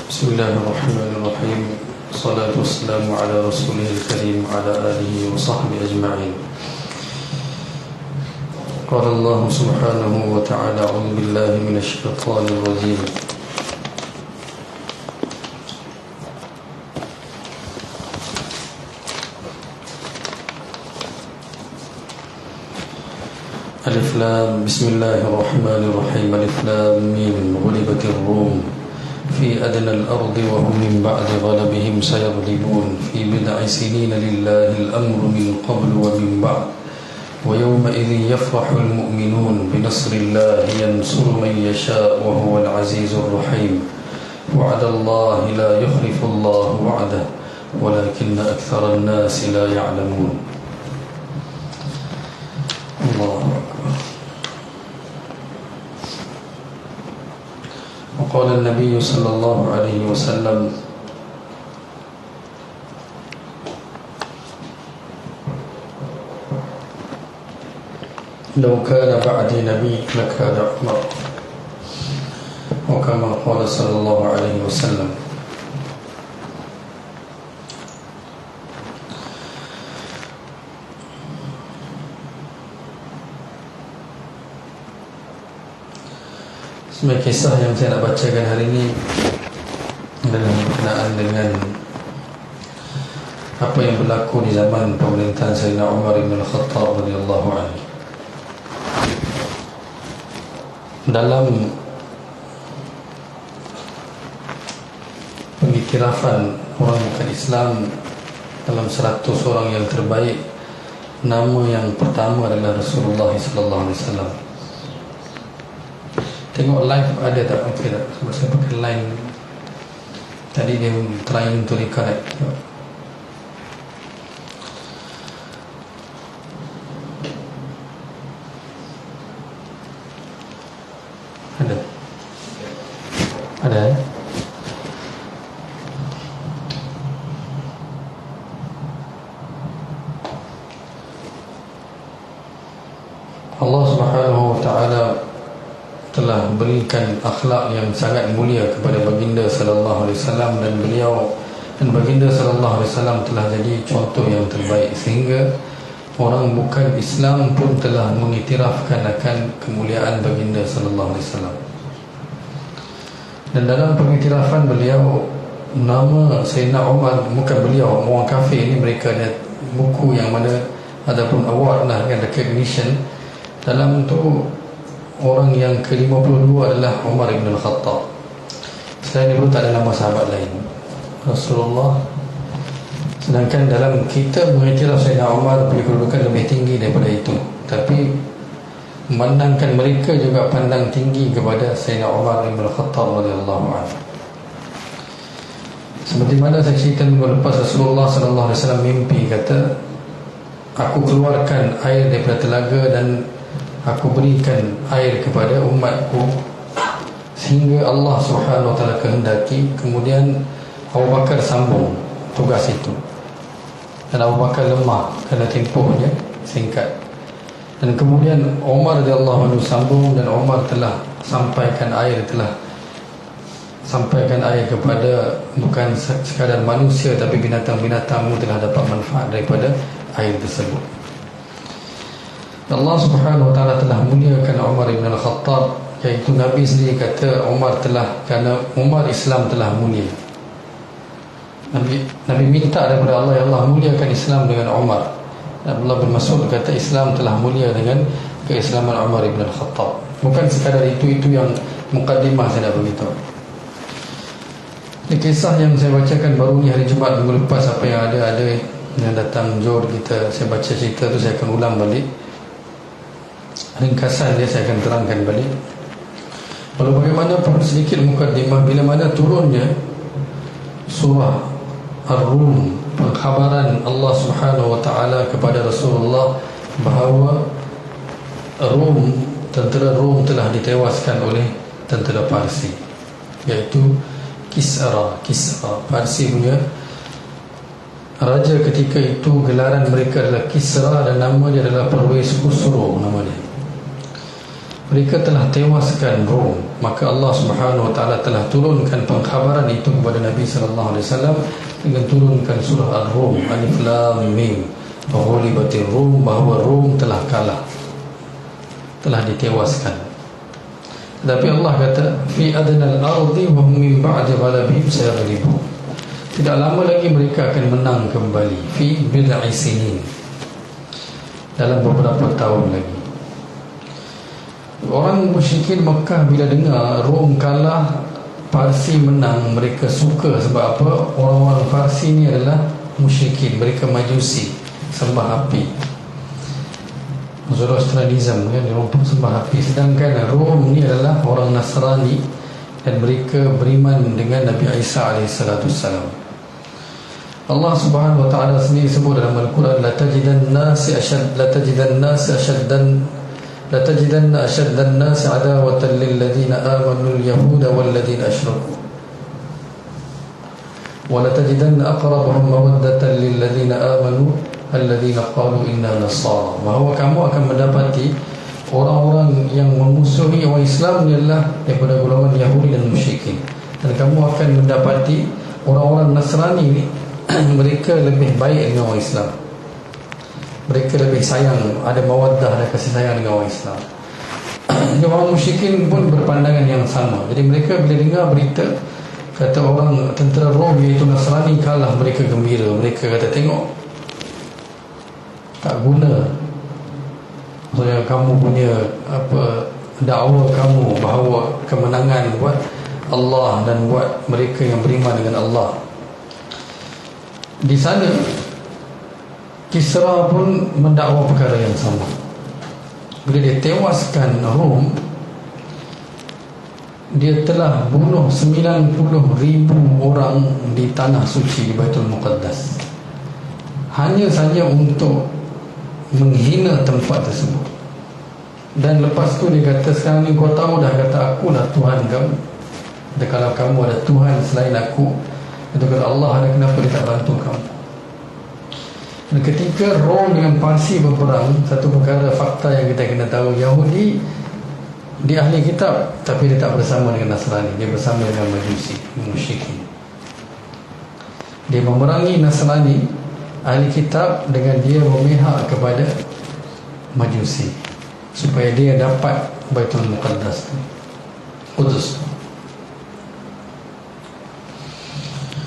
Bismillahirrahmanirrahim. Salatu wassalamu ala rasulihil karim wa ala alihi wa sahbihi ajma'in. Qala Allah subhanahu wa ta'ala, a'udzu billahi minasy syaithanir rajim. Alif Lam, Bismillahirrahmanirrahim. Alif Lam Mim. Ghulibatir Rum في أدنى الأرض وهم من بعد غلبهم سيغلبون في بضع سنين لله الأمر من قبل ومن بعد ويومئذ يفرح المؤمنون بنصر الله ينصر من يشاء وهو العزيز الرحيم وعد الله لا يخلف الله وعده ولكن أكثر الناس لا يعلمون. الله أكبر. وقال النبي صلى الله عليه وسلم لو كان بعدي نبي لكان عمر وكما قال صلى الله عليه وسلم. Sebenarnya kisah yang saya nak bacakan hari ini adalah berkenaan dengan apa yang berlaku di zaman pemerintahan Sayyidina Umar bin Khattab radhiyallahu anhu. Dalam pengiktirafan orang bukan Islam, dalam 100 orang yang terbaik, nama yang pertama adalah Rasulullah sallallahu alaihi wasallam. Tengok live ada tak? Okey tak? Sebab saya pakai line tadi, dia trying to reconnect. Ada? Ada ya? Allah subhanahu wa ta'ala telah berikan akhlak yang sangat mulia kepada baginda sallallahu alaihi wasallam, dan baginda sallallahu alaihi wasallam telah jadi contoh yang terbaik sehingga orang bukan Islam pun telah mengiktirafkan akan kemuliaan baginda sallallahu alaihi wasallam. Dan dalam pengiktirafan beliau, nama Sayyidina Umar, bukan beliau, orang kafir ini, mereka ada buku yang mana ataupun award lah, yang recognition. Dalam tu orang yang ke-52 adalah Umar bin Khattab. Selain itu tak ada nama sahabat lain, Rasulullah. Sedangkan dalam kita mengiktiraf Sayyidina Umar punya kedudukan lebih tinggi daripada itu, tapi memandangkan mereka juga pandang tinggi kepada Sayyidina Umar bin Khattab radhiyallahu anhu. Seperti mana saya cerita minggu lepas, Rasulullah sallallahu alaihi wasallam mimpi, kata, aku keluarkan air daripada telaga dan aku berikan air kepada umatku sehingga Allah subhanahu wa ta'ala kehendaki. Kemudian Abu Bakar sambung tugas itu, dan Abu Bakar lemah kerana tempohnya singkat. Dan kemudian Umar radhiyallahu anhu sambung, dan Umar telah sampaikan air kepada bukan sekadar manusia, tapi binatang-binatang pun telah dapat manfaat daripada air tersebut. Allah subhanahu wa ta'ala telah muliakan Umar bin Khattab, iaitu Nabi sendiri kata kerana Umar Islam telah mulia. Nabi minta daripada Allah, ya Allah, muliakan Islam dengan Umar. Abdullah bin Mas'ud kata Islam telah mulia dengan keislaman Umar bin Khattab. Bukan sekadar itu yang mukaddimah saya nak beritahu. Ini kisah yang saya bacakan baru ni hari Jumaat minggu lepas. Apa yang ada yang datang Johor kita, saya baca cerita tu, saya akan ulang balik. Ringkasan dia saya akan terangkan balik. Walau bagaimanapun sedikit mukadimah, bila mana turunnya surah Ar-Rum, pengkhabaran Allah subhanahu wa ta'ala kepada Rasulullah bahawa tentera Rom telah ditewaskan oleh tentera Parsi, iaitu Kisra. Parsi punya raja ketika itu, gelaran mereka adalah Kisra, dan nama dia adalah Perwez Khusro nama dia. mereka telah tewaskan Rom. Maka Allah Subhanahu wa taala telah turunkan pengkhabaran itu kepada Nabi sallallahu alaihi wasallam dengan turunkan surah Ar-Rum, Alif Lam Mim, ghulibatir Rum, bahawa Rom telah kalah, telah ditewaskan. Tetapi Allah kata fi adnal ardi wa hum min ba'di ghalabihim sayaghlibun. Tidak lama lagi mereka akan menang kembali, fi bid'i sinin, dalam beberapa tahun lagi. Orang musyrikin Mekah bila dengar Rom kalah, Parsi menang, mereka suka. Sebab apa? Orang-orang Parsi ni adalah musyrikin, mereka majusi, sembah api, Zoroastrianism kan, orang pun sembah api. Sedangkan Rom ni adalah orang Nasrani dan mereka beriman dengan Nabi Isa alaihissalam. Allah Subhanahu wa taala sendiri sebut dalam Al-Quran, la tajidanna ashaddan nas adawatan lil ladina amanu al yahuda wal ladina asyraku wa la tajidanna aqrabahum mawaddatan lil ladina amanu alladina qalu inna nasara. Bahawa kamu akan mendapati orang-orang yang memusuhi orang Islam ialah daripada golongan Yahudi dan musyrikin, dan kamu akan mendapati orang-orang Nasrani ni mereka lebih baik dengan orang Islam, mereka lebih sayang, ada mawaddah, ada kasih sayang dengan orang Islam. Jadi orang musyrikin pun berpandangan yang sama. Jadi mereka bila dengar berita kata orang tentera Rom iaitu Nasrani kalah, mereka gembira. Mereka kata tengok, tak guna maksudnya kamu punya dakwah kamu bahawa kemenangan buat Allah dan buat mereka yang beriman dengan Allah. Di sana Kisra pun mendakwa perkara yang sama. Bila dia tewaskan Rom, dia telah bunuh 90,000 orang di tanah suci, di Baitul Muqaddas, hanya saja untuk menghina tempat tersebut. Dan lepas tu dia kata, sekarang ni kau tahu dah, kata aku dah Tuhan kamu. Dan kalau kamu ada Tuhan selain aku, itu kata Allah, ada kenapa dia tak bantu kamu? Dan ketika Rom dengan Parsi berperang, satu perkara fakta yang kita kena tahu, Yahudi dia ahli kitab, tapi dia tak bersama dengan Nasrani, dia bersama dengan Majusi, musyrikin. Dia memerangi Nasrani ahli kitab dengan dia memihak kepada Majusi supaya dia dapat Baitul Muqaddas, Qudus.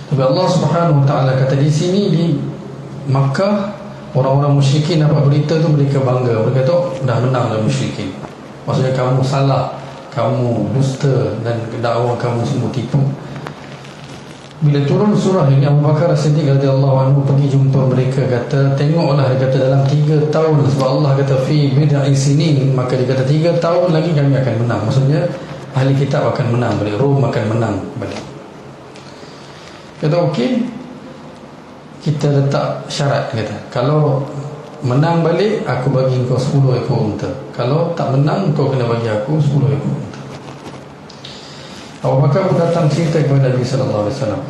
Tapi Allah Subhanahu wa taala kata di sini, di Makkah, orang-orang musyrikin dapat berita tu, mereka bangga. Mereka kata dah menang dah musyrikin. Maksudnya kamu salah, kamu dusta, dan dakwah kamu semua tipu. Bila turun surah ini, Abu Bakar As-Siddiq radhiyallahu anhu pergi jumpa mereka, kata tengoklah, dia kata dalam 3 tahun, sebab Allah kata fi bid'i sinin, maka dia kata 3 tahun lagi kami akan menang. Maksudnya ahli kitab akan menang balik, Rom akan menang balik. Kata okey, kita letak syarat, kata kalau menang balik aku bagi kau 10 ekor unta, kalau tak menang kau kena bagi aku 10 ekor unta. Abu Bakar pun datang cerita kepada Nabi sallallahu alaihi wasallam.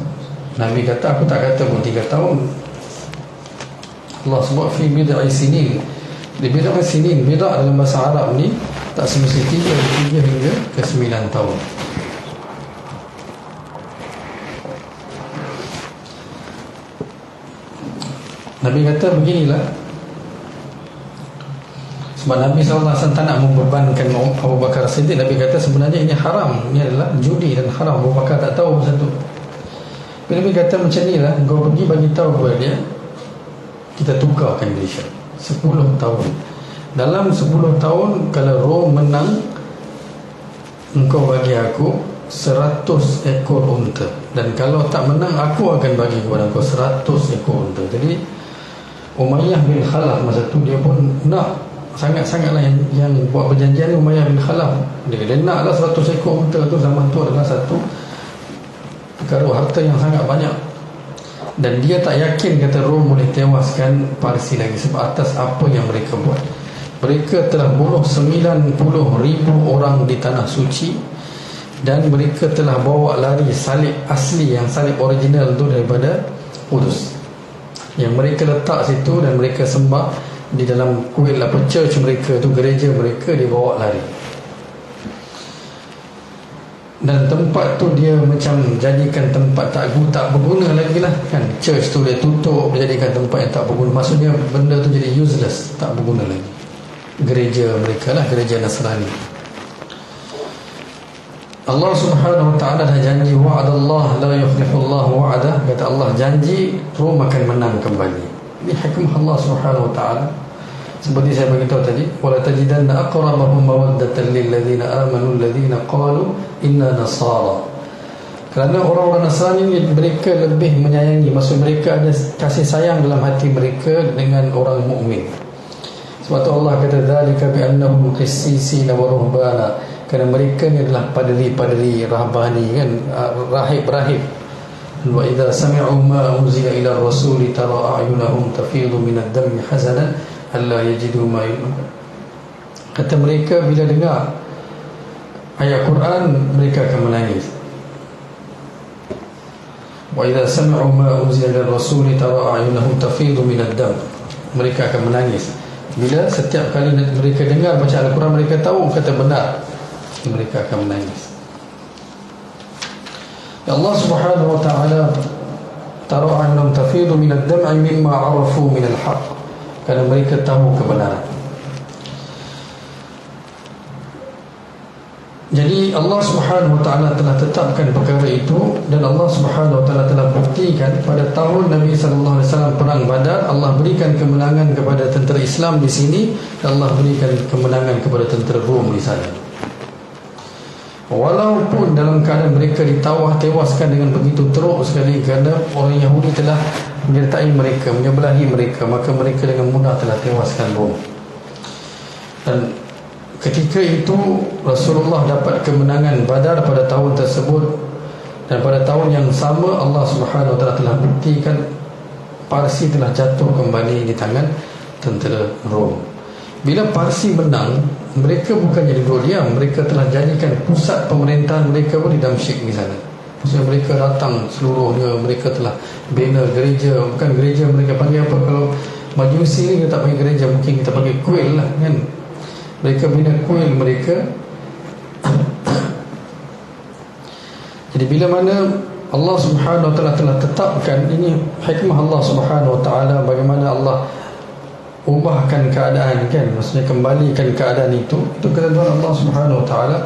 Nabi kata aku tak kata pun 3 tahun. Allah sebut fi bid'i sinin. Di bid'i sinin, bid'a dalam bahasa Arab ni tak semestinya 3 hingga ke 9 tahun. Nabi kata beginilah, sebab Nabi SAW tak nak membebankan Abu Bakar Siddiq. Nabi kata sebenarnya ini haram, ini adalah judi dan haram. Abu Bakar tak tahu satu. Nabi kata macam ni lah, kau pergi bagi tahu kepada dia, kita tukarkan dia 10 tahun. Dalam 10 tahun kalau Rom menang, engkau bagi aku 100 ekor unta, dan kalau tak menang aku akan bagi kepada engkau 100 ekor unta. Jadi Umayyah bin Khalaf masa tu dia pun nak sangat-sangatlah yang buat perjanjian. Umayyah bin Khalaf dia naklah 100 ekor unta tu. Zaman tu adalah satu perkara harta yang sangat banyak, dan dia tak yakin kata Rom boleh tewaskan Parsi lagi, sebab atas apa yang mereka buat. Mereka telah bunuh 90,000 orang di tanah suci, dan mereka telah bawa lari salib asli, yang salib original tu daripada Qudus, yang mereka letak situ dan mereka sembah di dalam kuil church mereka tu, gereja mereka, dibawa lari. dan tempat tu dia macam jadikan tempat tak berguna lagi lah kan. Church tu dia tutup, dia jadikan tempat yang tak berguna. Maksudnya benda tu jadi useless, tak berguna lagi. Gereja mereka lah, gereja Nasrani. Allah Subhanahu wa ta'ala dah janji, wa'adallah la yukhlifullah wa'adah. Kata Allah janji Rom akan menang kembali. Ini hikmah Allah Subhanahu wa ta'ala. Seperti saya beritahu tadi, wala tajidanna aqrabahum mawaddatan lil ladzina amanu alladzina qalu inna nasara. Kerana orang-orang Nasrani mereka lebih menyayangi, maksud mereka ada kasih sayang dalam hati mereka dengan orang mukmin. Sebab tu Allah kata dzalika bi annahum qissisina wa ruhbana, kerana mereka ni adalah padri-padri rahbani kan, rahib-rahib. Wa idza sami'u ma unzila ila ar-rasuli tara a'yunahum tafidu min ad-dam'i hazanan alla yajidu ma yunfiqun. Kata mereka bila dengar ayat Quran mereka akan menangis. Wa idza sami'u ma unzila ila ar-rasuli tara a'yunahum tafidu min ad-dam'. Mereka akan menangis bila setiap kali mereka dengar baca Al-Quran, mereka tahu kata benar, mereka akan menangis. Ya Allah Subhanahu wa ta'ala tara a'yunahum tafidu min ad-dam'i mimma 'arafu min al-haqq, kerana mereka tahu kebenaran. Jadi Allah Subhanahu wa ta'ala telah tetapkan perkara itu, dan Allah Subhanahu wa ta'ala telah buktikan pada tahun Nabi sallallahu alaihi wasallam perang Badar, Allah berikan kemenangan kepada tentera Islam di sini, dan Allah berikan kemenangan kepada tentera Rom di sana. Walaupun dalam keadaan mereka tewaskan dengan begitu teruk sekali, kerana orang Yahudi telah menyertai mereka, menyebelahi mereka, maka mereka dengan mudah telah tewaskan Rom. Dan ketika itu Rasulullah dapat kemenangan Badar pada tahun tersebut, dan pada tahun yang sama Allah Subhanahu wa ta'ala telah buktikan Parsi telah jatuh kembali di tangan tentera Rom. Bila Parsi menang, mereka bukannya duduk diam, mereka telah jadikan pusat pemerintahan mereka pun di Damsyik di sana. Maksudnya mereka datang seluruhnya, mereka telah bina gereja, bukan gereja mereka panggil apa, kalau Majusi ni kita tak panggil gereja, mungkin kita panggil kuil lah kan. Mereka bina kuil mereka. Jadi bila mana Allah Subhanahu wa ta'ala telah tetapkan, ini hikmah Allah Subhanahu wa ta'ala, bagaimana Allah ubahkan keadaan kan, maksudnya kembalikan keadaan itu ketentuan Allah Subhanahu wa ta'ala.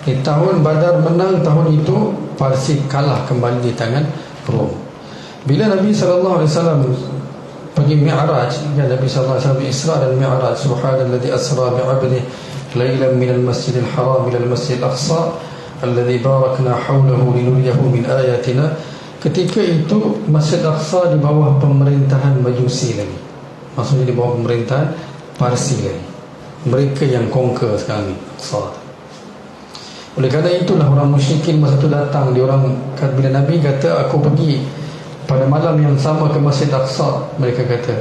Di tahun Badar menang, tahun itu Parsi kalah kembali di tangan Rom. Bila Nabi sallallahu alaihi wasallam pergi Mi'raj, ya, Nabi sallallahu alaihi wasallam Isra dan Mi'raj, subhanalladzi asra bi'abdihi lailan minal masjidil haram ila al-masjidil aqsa alladzi barakna hawlahu linuriyahu min ayatina. Ketika itu Masjid Aqsa di bawah pemerintahan Majusi lagi, maksudnya di bawah pemerintahan Parsi lagi. Mereka yang conquer sekarang ni Aqsa. Oleh kerana itulah orang musyrikin masa itu datang, dia orang, bila Nabi kata aku pergi pada malam yang sama ke Masjid Aqsa, mereka kata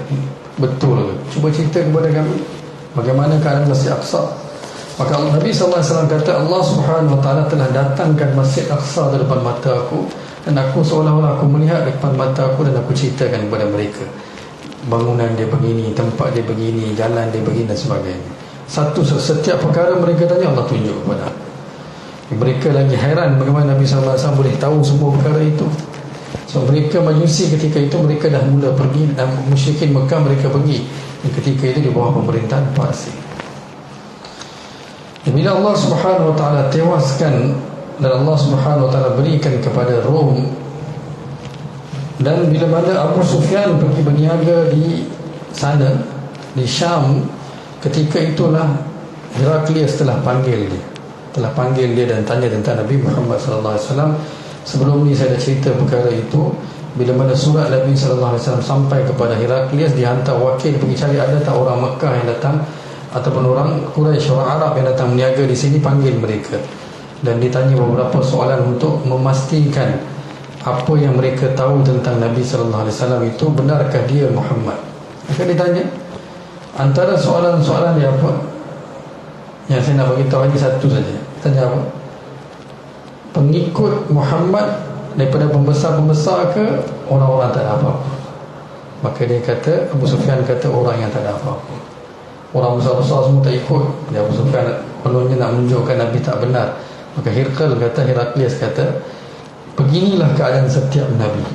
betul ke? Cuba cerita kepada kami bagaimana keadaan Masjid Aqsa. Maka Nabi SAW kata Allah Subhanahu wa ta'ala telah datangkan Masjid Aqsa di depan mata aku, dan aku seolah-olah aku melihat depan mata aku, dan aku ceritakan kepada mereka bangunan dia begini, tempat dia begini, jalan dia begini dan sebagainya. Setiap perkara mereka tanya, Allah tunjuk kepada aku. Mereka lagi hairan bagaimana Nabi SAW boleh tahu semua perkara itu. So mereka Majusi ketika itu mereka dah mula pergi, dan musyrikin Mekah mereka pergi, dan ketika itu di bawah pemerintahan Parsi. Dan bila Allah Subhanahu wa ta'ala tewaskan, dan Allah Subhanahu wa ta'ala berikan kepada Rom, dan bila mana Abu Sufyan pergi berniaga di sana, di Syam, ketika itulah Heraklius telah panggil dia dan tanya tentang Nabi Muhammad sallallahu alaihi wasallam. Sebelum ni saya dah cerita perkara itu. Bila mana surat Nabi sallallahu alaihi wasallam sampai kepada Heraklius, dihantar wakil pergi cari ada tak orang Mekah yang datang, ataupun orang Quraisy, orang Arab yang datang berniaga di sini, panggil mereka dan ditanya beberapa soalan untuk memastikan apa yang mereka tahu tentang Nabi sallallahu alaihi wasallam itu benarkah dia Muhammad. Maka ditanya, antara soalan-soalan dia apa? Yang saya nak bagi tahu lagi satu saja. Tanya apa? Pengikut Muhammad daripada pembesar-pembesar ke orang-orang tak ada apa-apa? Maka dia kata, Abu Sufyan kata orang yang tak ada apa-apa. Orang besar-besar semua tak ikut. Dia Abu Sufyan penuhnya nak menunjukkan Nabi tak benar. Maka Heraklius kata, beginilah keadaan setiap Nabi.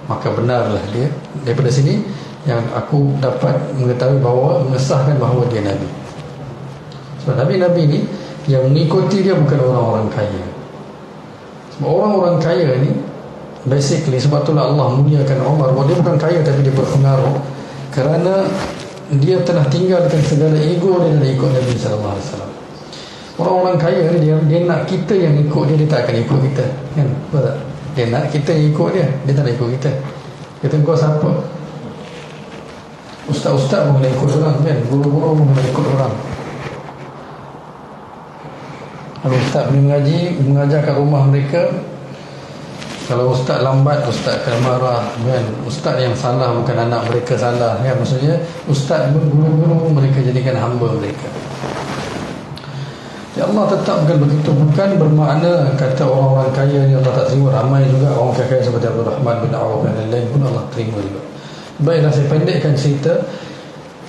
Maka benarlah dia. Daripada sini yang aku dapat mengetahui bahawa, mengesahkan bahawa dia Nabi. Sebab Nabi-Nabi ni yang mengikuti dia bukan orang-orang kaya. Sebab orang-orang kaya ni basically, sebab itulah Allah muliakan Umar. Dia bukan kaya tapi dia berpengaruh, kerana dia telah tinggalkan segala ego dia dan ikut Nabi SAW. Orang-orang kaya ni dia nak kita yang ikut dia, dia tak akan ikut kita, kan? Betul tak? Dia nak kita yang ikut dia, dia tak nak ikut kita. Kata kau siapa? Ustaz-ustaz pun boleh ikut orang, kan? Guru-guru pun boleh ikut orang. Kalau ustaz boleh mengajar kat rumah mereka, kalau ustaz lambat, ustaz akan marah, kan? Ustaz yang salah bukan anak mereka salah, kan? Maksudnya ustaz pun, guru-guru mereka jadikan hamba mereka. Ya Allah tetapkan begitu. Bukan bermakna kata orang-orang kaya ni Allah tak terima. Ramai juga orang kaya seperti Abdul Rahman bin Auf dan lain-lain pun Allah terima juga. Baiklah, saya pendekkan cerita.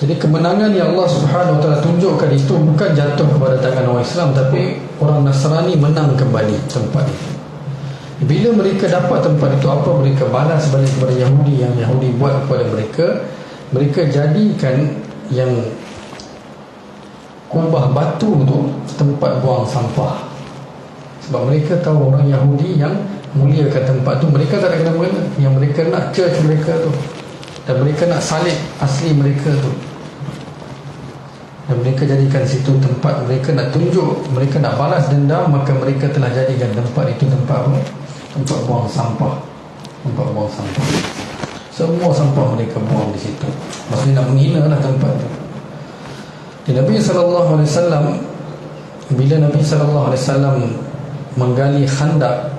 Jadi kemenangan yang Allah Subhanahu Wa Taala tunjukkan itu bukan jatuh kepada tangan orang Islam, tapi orang Nasrani menang kembali tempat itu. Bila mereka dapat tempat itu, apa mereka balas balik kepada Yahudi yang Yahudi buat kepada mereka? Mereka jadikan yang kubah batu tu tempat buang sampah. Sebab mereka tahu orang Yahudi yang muliakan tempat tu. Mereka tak ada kena-mengena. Yang mereka nak church mereka tu, dan mereka nak salib asli mereka tu, dan mereka jadikan situ tempat mereka nak tunjuk, mereka nak balas dendam. Maka mereka telah jadikan tempat itu tempat apa? Tempat buang sampah. Tempat buang sampah. Semua sampah mereka buang di situ. Maksudnya nak menghina lah tempat itu. Di Nabi SAW, bila Nabi SAW menggali khandak,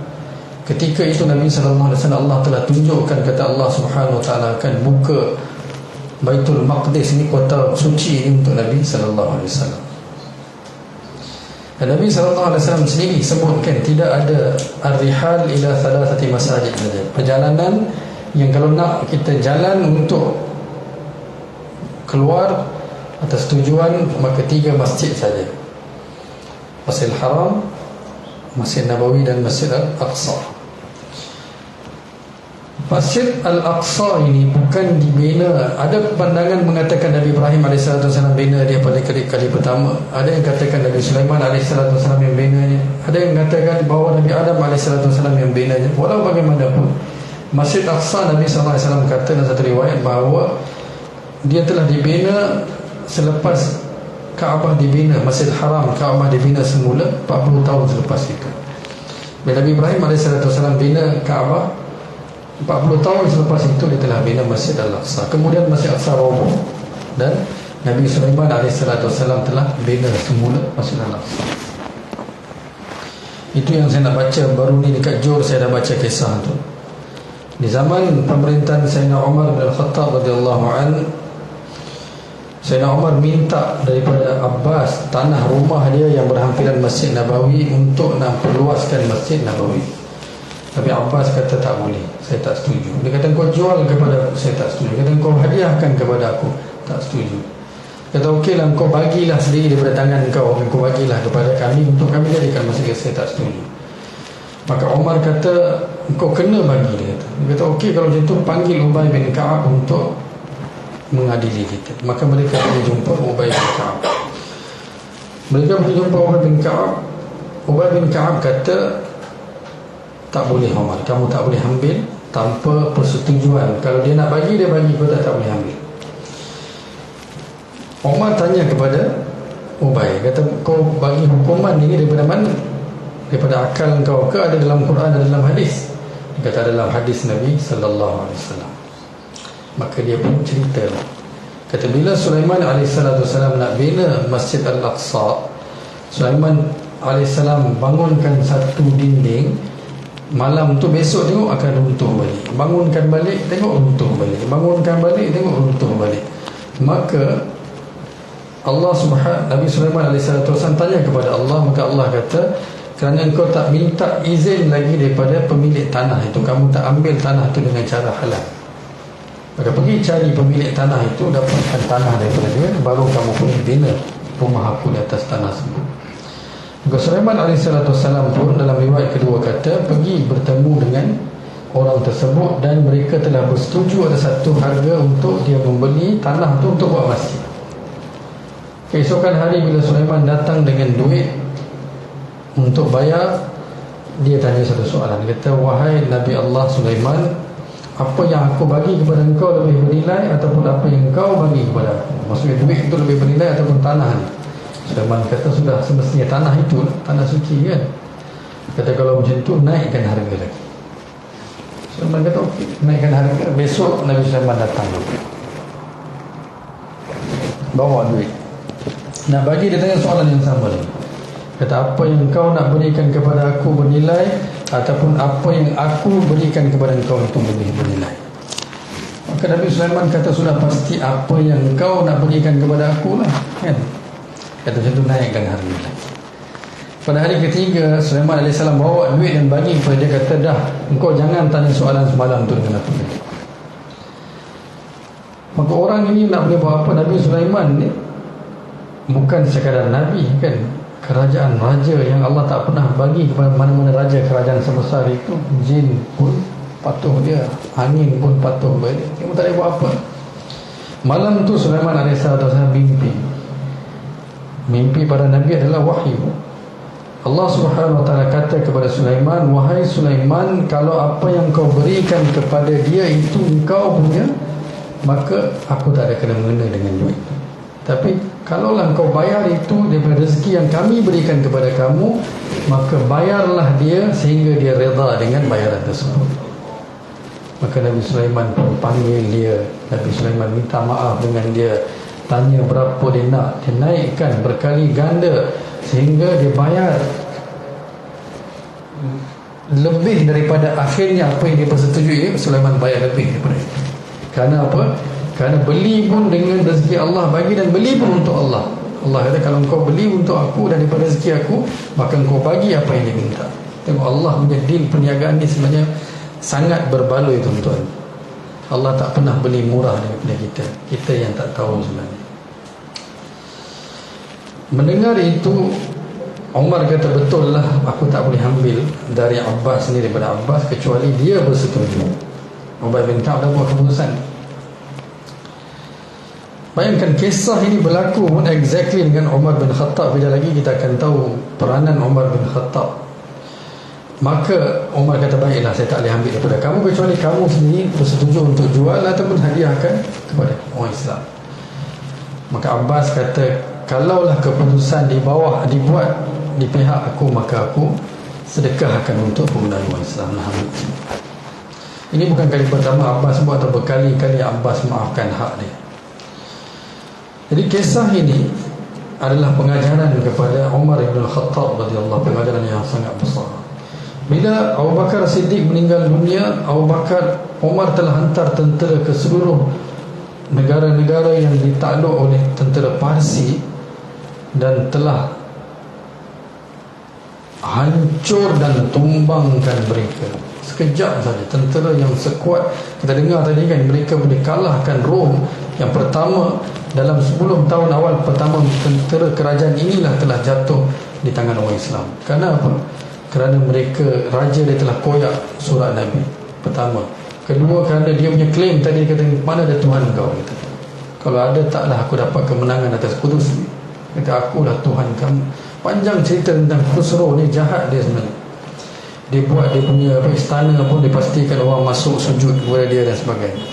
ketika itu Nabi SAW, Allah telah tunjukkan, kata Allah Subhanahu Wa Taala akan buka Baitul Maqdis, ini kota suci ini untuk Nabi SAW. Dan Nabi SAW sendiri sebutkan tidak ada ar-rihal ila thalathati masajid saja. Perjalanan yang kalau nak kita jalan untuk keluar atas tujuan, maka 3 masjid saja: Masjidil Haram, Masjid Nabawi dan Masjid Al-Aqsa. Masjid Al-Aqsa ini bukan dibina. Ada pandangan mengatakan Nabi Ibrahim AS bina dia pada kali pertama. Ada yang katakan Nabi Sulaiman AS yang binanya. Ada yang katakan bahawa Nabi Adam AS yang binanya. Walau bagaimanapun, Masjid Al-Aqsa, Nabi SAW kata dalam satu riwayat bahawa dia telah dibina selepas Kaabah dibina. Masjidil Haram, Kaabah dibina semula 40 tahun selepas itu. Bila Nabi Ibrahim AS bina Kaabah, 40 tahun selepas itu dia telah bina Masjid Al-Aqsa. Kemudian Masjid Al-Aqsa roboh, dan Nabi Sulaiman AS telah bina semula Masjid Al-Aqsa. Itu yang saya nak baca baru ni dekat Johor. Saya dah baca kisah tu. Di zaman pemerintahan Sayyidina Umar bin Al-Khattab radhiyallahu anhu, Sayyidina Umar minta daripada Abbas tanah rumah dia yang berhampiran Masjid Nabawi untuk nak perluaskan Masjid Nabawi. Tapi Abbas kata tak boleh, saya tak setuju. Dia kata kau jual kepada aku, saya tak setuju. Dia kata kau hadiahkan kepada aku, tak setuju. Dia kata okeylah, kau bagilah sendiri daripada tangan kau, kau bagilah kepada kami untuk kami jadikan masjid. Saya tak setuju. Maka Umar kata kau kena bagi. Dia kata okey, kalau macam tu panggil Ubay bin Ka'ab untuk mengadili kita. Maka mereka pergi jumpa Ubay bin Ka'ab. Mereka pergi jumpa Ubay bin Ka'ab. Ubay bin Ka'ab kata tak boleh Umar, kamu tak boleh ambil tanpa persetujuan. Kalau dia nak bagi, dia bagi. Kau tak boleh ambil. Umar tanya kepada Ubay, kata kau bagi hukuman ini daripada mana? Daripada akal kau ke, ada dalam Quran, ada dalam hadis? Dia kata dalam hadis Nabi sallallahu alaihi wasallam. Maka dia pun cerita, kata bila Sulaiman AS nak bina Masjid Al-Aqsa, Sulaiman AS bangunkan satu dinding. Malam tu besok tengok akan runtuh balik. Bangunkan balik, tengok runtuh balik. Bangunkan balik, tengok runtuh balik. Maka Allah Subhanahu, Nabi Sulaiman AS tanya kepada Allah. Maka Allah kata, kerana engkau tak minta izin lagi daripada pemilik tanah itu, kamu tak ambil tanah itu dengan cara halal, maka pergi cari pemilik tanah itu, dapatkan tanah daripada dia, baru kamu boleh bina rumah aku di atas tanah tersebut. Sulaiman alaihissalam pun dalam riwayat kedua kata pergi bertemu dengan orang tersebut dan mereka telah bersetuju ada satu harga untuk dia membeli tanah tu untuk buat masjid. Keesokan hari bila Sulaiman datang dengan duit untuk bayar, dia tanya satu soalan. Dia kata, wahai Nabi Allah Sulaiman, apa yang aku bagi kepada engkau lebih bernilai ataupun apa yang engkau bagi kepada aku? Maksudnya duit itu lebih bernilai ataupun tanah ni? Sulaiman kata, sudah semestinya tanah itu, tanah suci kan. Kata, kalau macam tu naikkan harga lagi. Sulaiman kata, okey, naikkan harga. Besok Nabi Sulaiman datang, bawa duit, nak bagi, dia tanya soalan yang sama lagi. Kata, apa yang kau nak berikan kepada aku bernilai ataupun apa yang aku berikan kepada engkau itu lebih bernilai? Maka Nabi Sulaiman kata, sudah pasti apa yang kau nak berikan kepada aku lah kan. Kata, macam tu naikkan harga lagi. Pada hari ketiga, Sulaiman AS bawa duit dan bagi kepada dia. Kata, dah, engkau jangan tanya soalan semalam tu dengan aku lagi. Maka orang ini nak boleh buat apa? Nabi Sulaiman ni bukan sekadar Nabi kan, kerajaan raja yang Allah tak pernah bagi kepada mana-mana raja kerajaan sebesar itu. Jin pun patuh dia, angin pun patuh dia. Dia pun tak boleh buat apa. Malam tu Sulaiman AS mimpi pada Nabi adalah wahyu. Allah Subhanahu Wa Taala kata kepada Sulaiman, wahai Sulaiman, kalau apa yang kau berikan kepada dia itu engkau punya, maka aku tak ada kena-mengena dengan duit. Tapi kalaulah kau bayar itu daripada rezeki yang kami berikan kepada kamu, maka bayarlah dia sehingga dia reda dengan bayaran tersebut. Maka Nabi Sulaiman pun panggil dia. Nabi Sulaiman minta maaf dengan dia, tanya berapa dia nak, dia naikkan berkali ganda sehingga dia bayar lebih daripada akhirnya apa yang dia persetujui. Sulaiman bayar lebih daripada itu. Kerana apa? Kerana beli pun dengan rezeki Allah bagi, dan beli pun untuk Allah. Allah kata, kalau kau beli untuk aku dan daripada rezeki aku, maka kau bagi apa yang dia minta. Tengok Allah punya deal perniagaan ni sebenarnya sangat berbaloi tuan-tuan. Allah tak pernah beli murah daripada kita. Kita yang tak tahu sebenarnya. Mendengar itu, Umar kata, betul lah, aku tak boleh ambil dari Abbas ni, daripada Abbas, kecuali dia bersetuju. Ubay bin Ka'ab dah buat keputusan. Bayangkan kisah ini berlaku pun exactly dengan Umar bin Khattab. Bila lagi kita akan tahu peranan Umar bin Khattab. Maka Umar kata, baiklah, saya tak boleh ambil daripada kamu kecuali kamu sendiri bersetuju untuk jual ataupun hadiahkan kepada orang Islam. Maka Abbas kata, kalaulah keputusan di bawah dibuat di pihak aku, maka aku sedekahkan untuk penggunaan orang Islam. Ini bukan kali pertama Abbas buat, atau berkali-kali Abbas maafkan hak dia. Jadi kisah ini adalah pengajaran kepada Umar bin Khattab radhiyallahu, pengajaran yang sangat besar. Bila Abu Bakar Siddiq meninggal dunia, Umar telah hantar tentera ke seluruh negara-negara yang ditakluk oleh tentera Parsi dan telah hancur dan tumbangkan mereka. Sekejap saja tentera yang sekuat, kita dengar tadi kan, mereka boleh kalahkan Rom yang pertama dalam 10 tahun awal pertama. Tentera kerajaan inilah telah jatuh di tangan orang Islam. Kerana apa? Kerana mereka, raja dia telah koyak surat Nabi, pertama. Kedua, kerana dia punya claim tadi, kata, mana ada Tuhan kau? Kata, kalau ada, taklah aku dapat kemenangan atas Qudus. Kata, akulah Tuhan kamu. Panjang cerita tentang Khusro ni, jahat dia sebenarnya. Dia buat dia punya istana pun, dipastikan orang masuk sujud kepada dia dan sebagainya.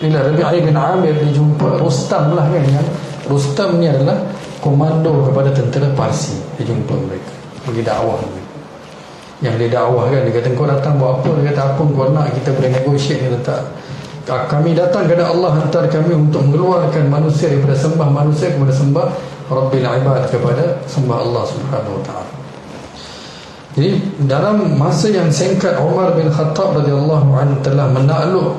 Bila Rabi'i bin Amir dijumpa Rustam lah kan, yang Rustam ni adalah komando kepada tentera Parsi. Dia jumpa mereka, pergi dakwah mereka. Yang dia dakwah kan, dia kata, kau datang buat apa? Dia kata, apa kau nak, kita boleh negotiate. Dia kata, kami datang kerana Allah hantar kami untuk mengeluarkan manusia daripada sembah manusia kepada sembah Rabbil Ibad, kepada sembah Allah Subhanahu Wa Ta'ala. Jadi dalam masa yang singkat, Umar bin Khattab radhiyallahu anhu telah menakluk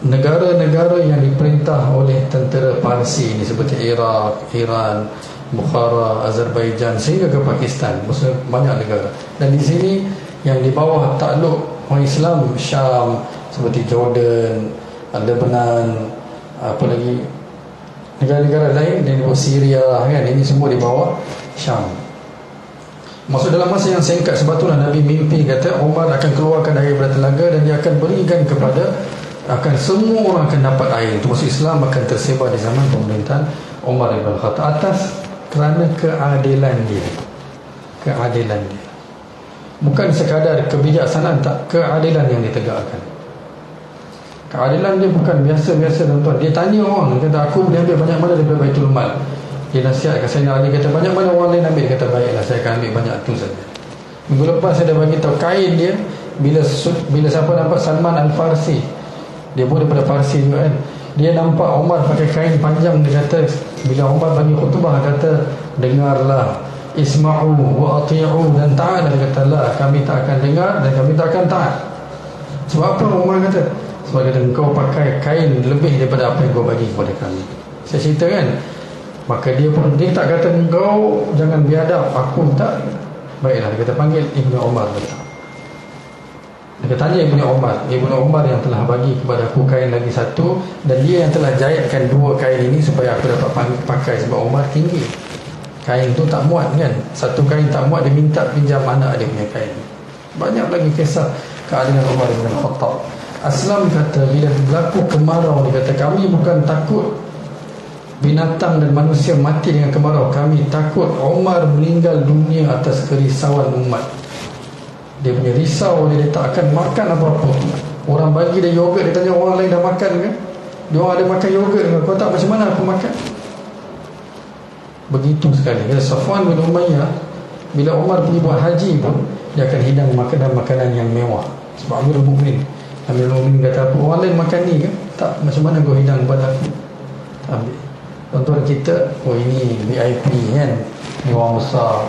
negara-negara yang diperintah oleh tentera Parsi ini, seperti Iraq, Iran, Bukhara, Azerbaijan, sehingga ke Pakistan. Maksudnya banyak negara. Dan di sini yang di bawah takluk orang Islam, Syam, seperti Jordan, Lebanon, apa lagi, negara-negara lain di bawah Syria kan, ini semua di bawah Syam. Maksud dalam masa yang singkat, sebab itulah Nabi mimpi kata Umar akan keluarkan air daripada telaga dan dia akan berikan kepada, akan semua orang akan dapat air. Itu maksud Islam akan tersebar di zaman pemerintahan Umar ibn Khattab atas kerana keadilan dia. Keadilan dia. Bukan sekadar kebijaksanaan, tak, keadilan yang ditegakkan. Keadilan dia bukan biasa-biasa, tuan-tuan. Dia tanya orang, dia kata aku boleh ambil banyak mana daripada Baitul Mal. Dia nasihatkan Sayyidina Ali, kata banyak mana orang lain ambil. Dia kata baiklah, saya akan ambil banyak tu saja. Minggu lepas saya dah bagi tahu kain dia, bila siapa nampak Salman Al-Farsi, dia pun daripada Farsi juga kan, dia nampak Umar pakai kain panjang, dia kata bila Umar bagi khutbah, kata dengarlah, isma'u wa ati'u, dan taat. Dia kata lah, kami tak akan dengar dan kami tak akan taat. Sebab apa Umar kata? Sebab kata engkau pakai kain lebih daripada apa yang kau bagi kepada kami. Saya cerita kan, maka dia pun, dia tak kata engkau jangan biadab, aku tak. Baiklah, dia kata panggil Ibnu Umar datang. Dia tanya Ibnu Umar yang telah bagi kepada aku kain lagi satu, dan dia yang telah jahitkan dua kain ini supaya aku dapat pakai. Sebab Umar tinggi, kain tu tak muat kan, satu kain tak muat, dia minta pinjam anak dia punya kain. Banyak lagi kisah keadilan Umar bin Khattab. Aslam kata bila berlaku kemarau, dia kata kami bukan takut binatang dan manusia mati dengan kemarau, kami takut Umar meninggal dunia atas kerisauan umat. Dia punya risau, dia tak akan makan apa-apa. Orang bagi dia yogurt, dia tanya orang lain dah makan ke? Dia orang ada makan yogurt ke? Kau tak, macam mana aku makan? Begitu sekali. Kata Safwan bin Umayyah, bila Umar pergi buat haji pun, dia akan hidang makanan yang mewah. Sebab Amirul Mukminin kata apa, orang lain makan ni ke? Tak, macam mana kau hidang kepada aku? Tak ambil. Tuan-tuan kita, oh ini VIP kan, ni orang besar.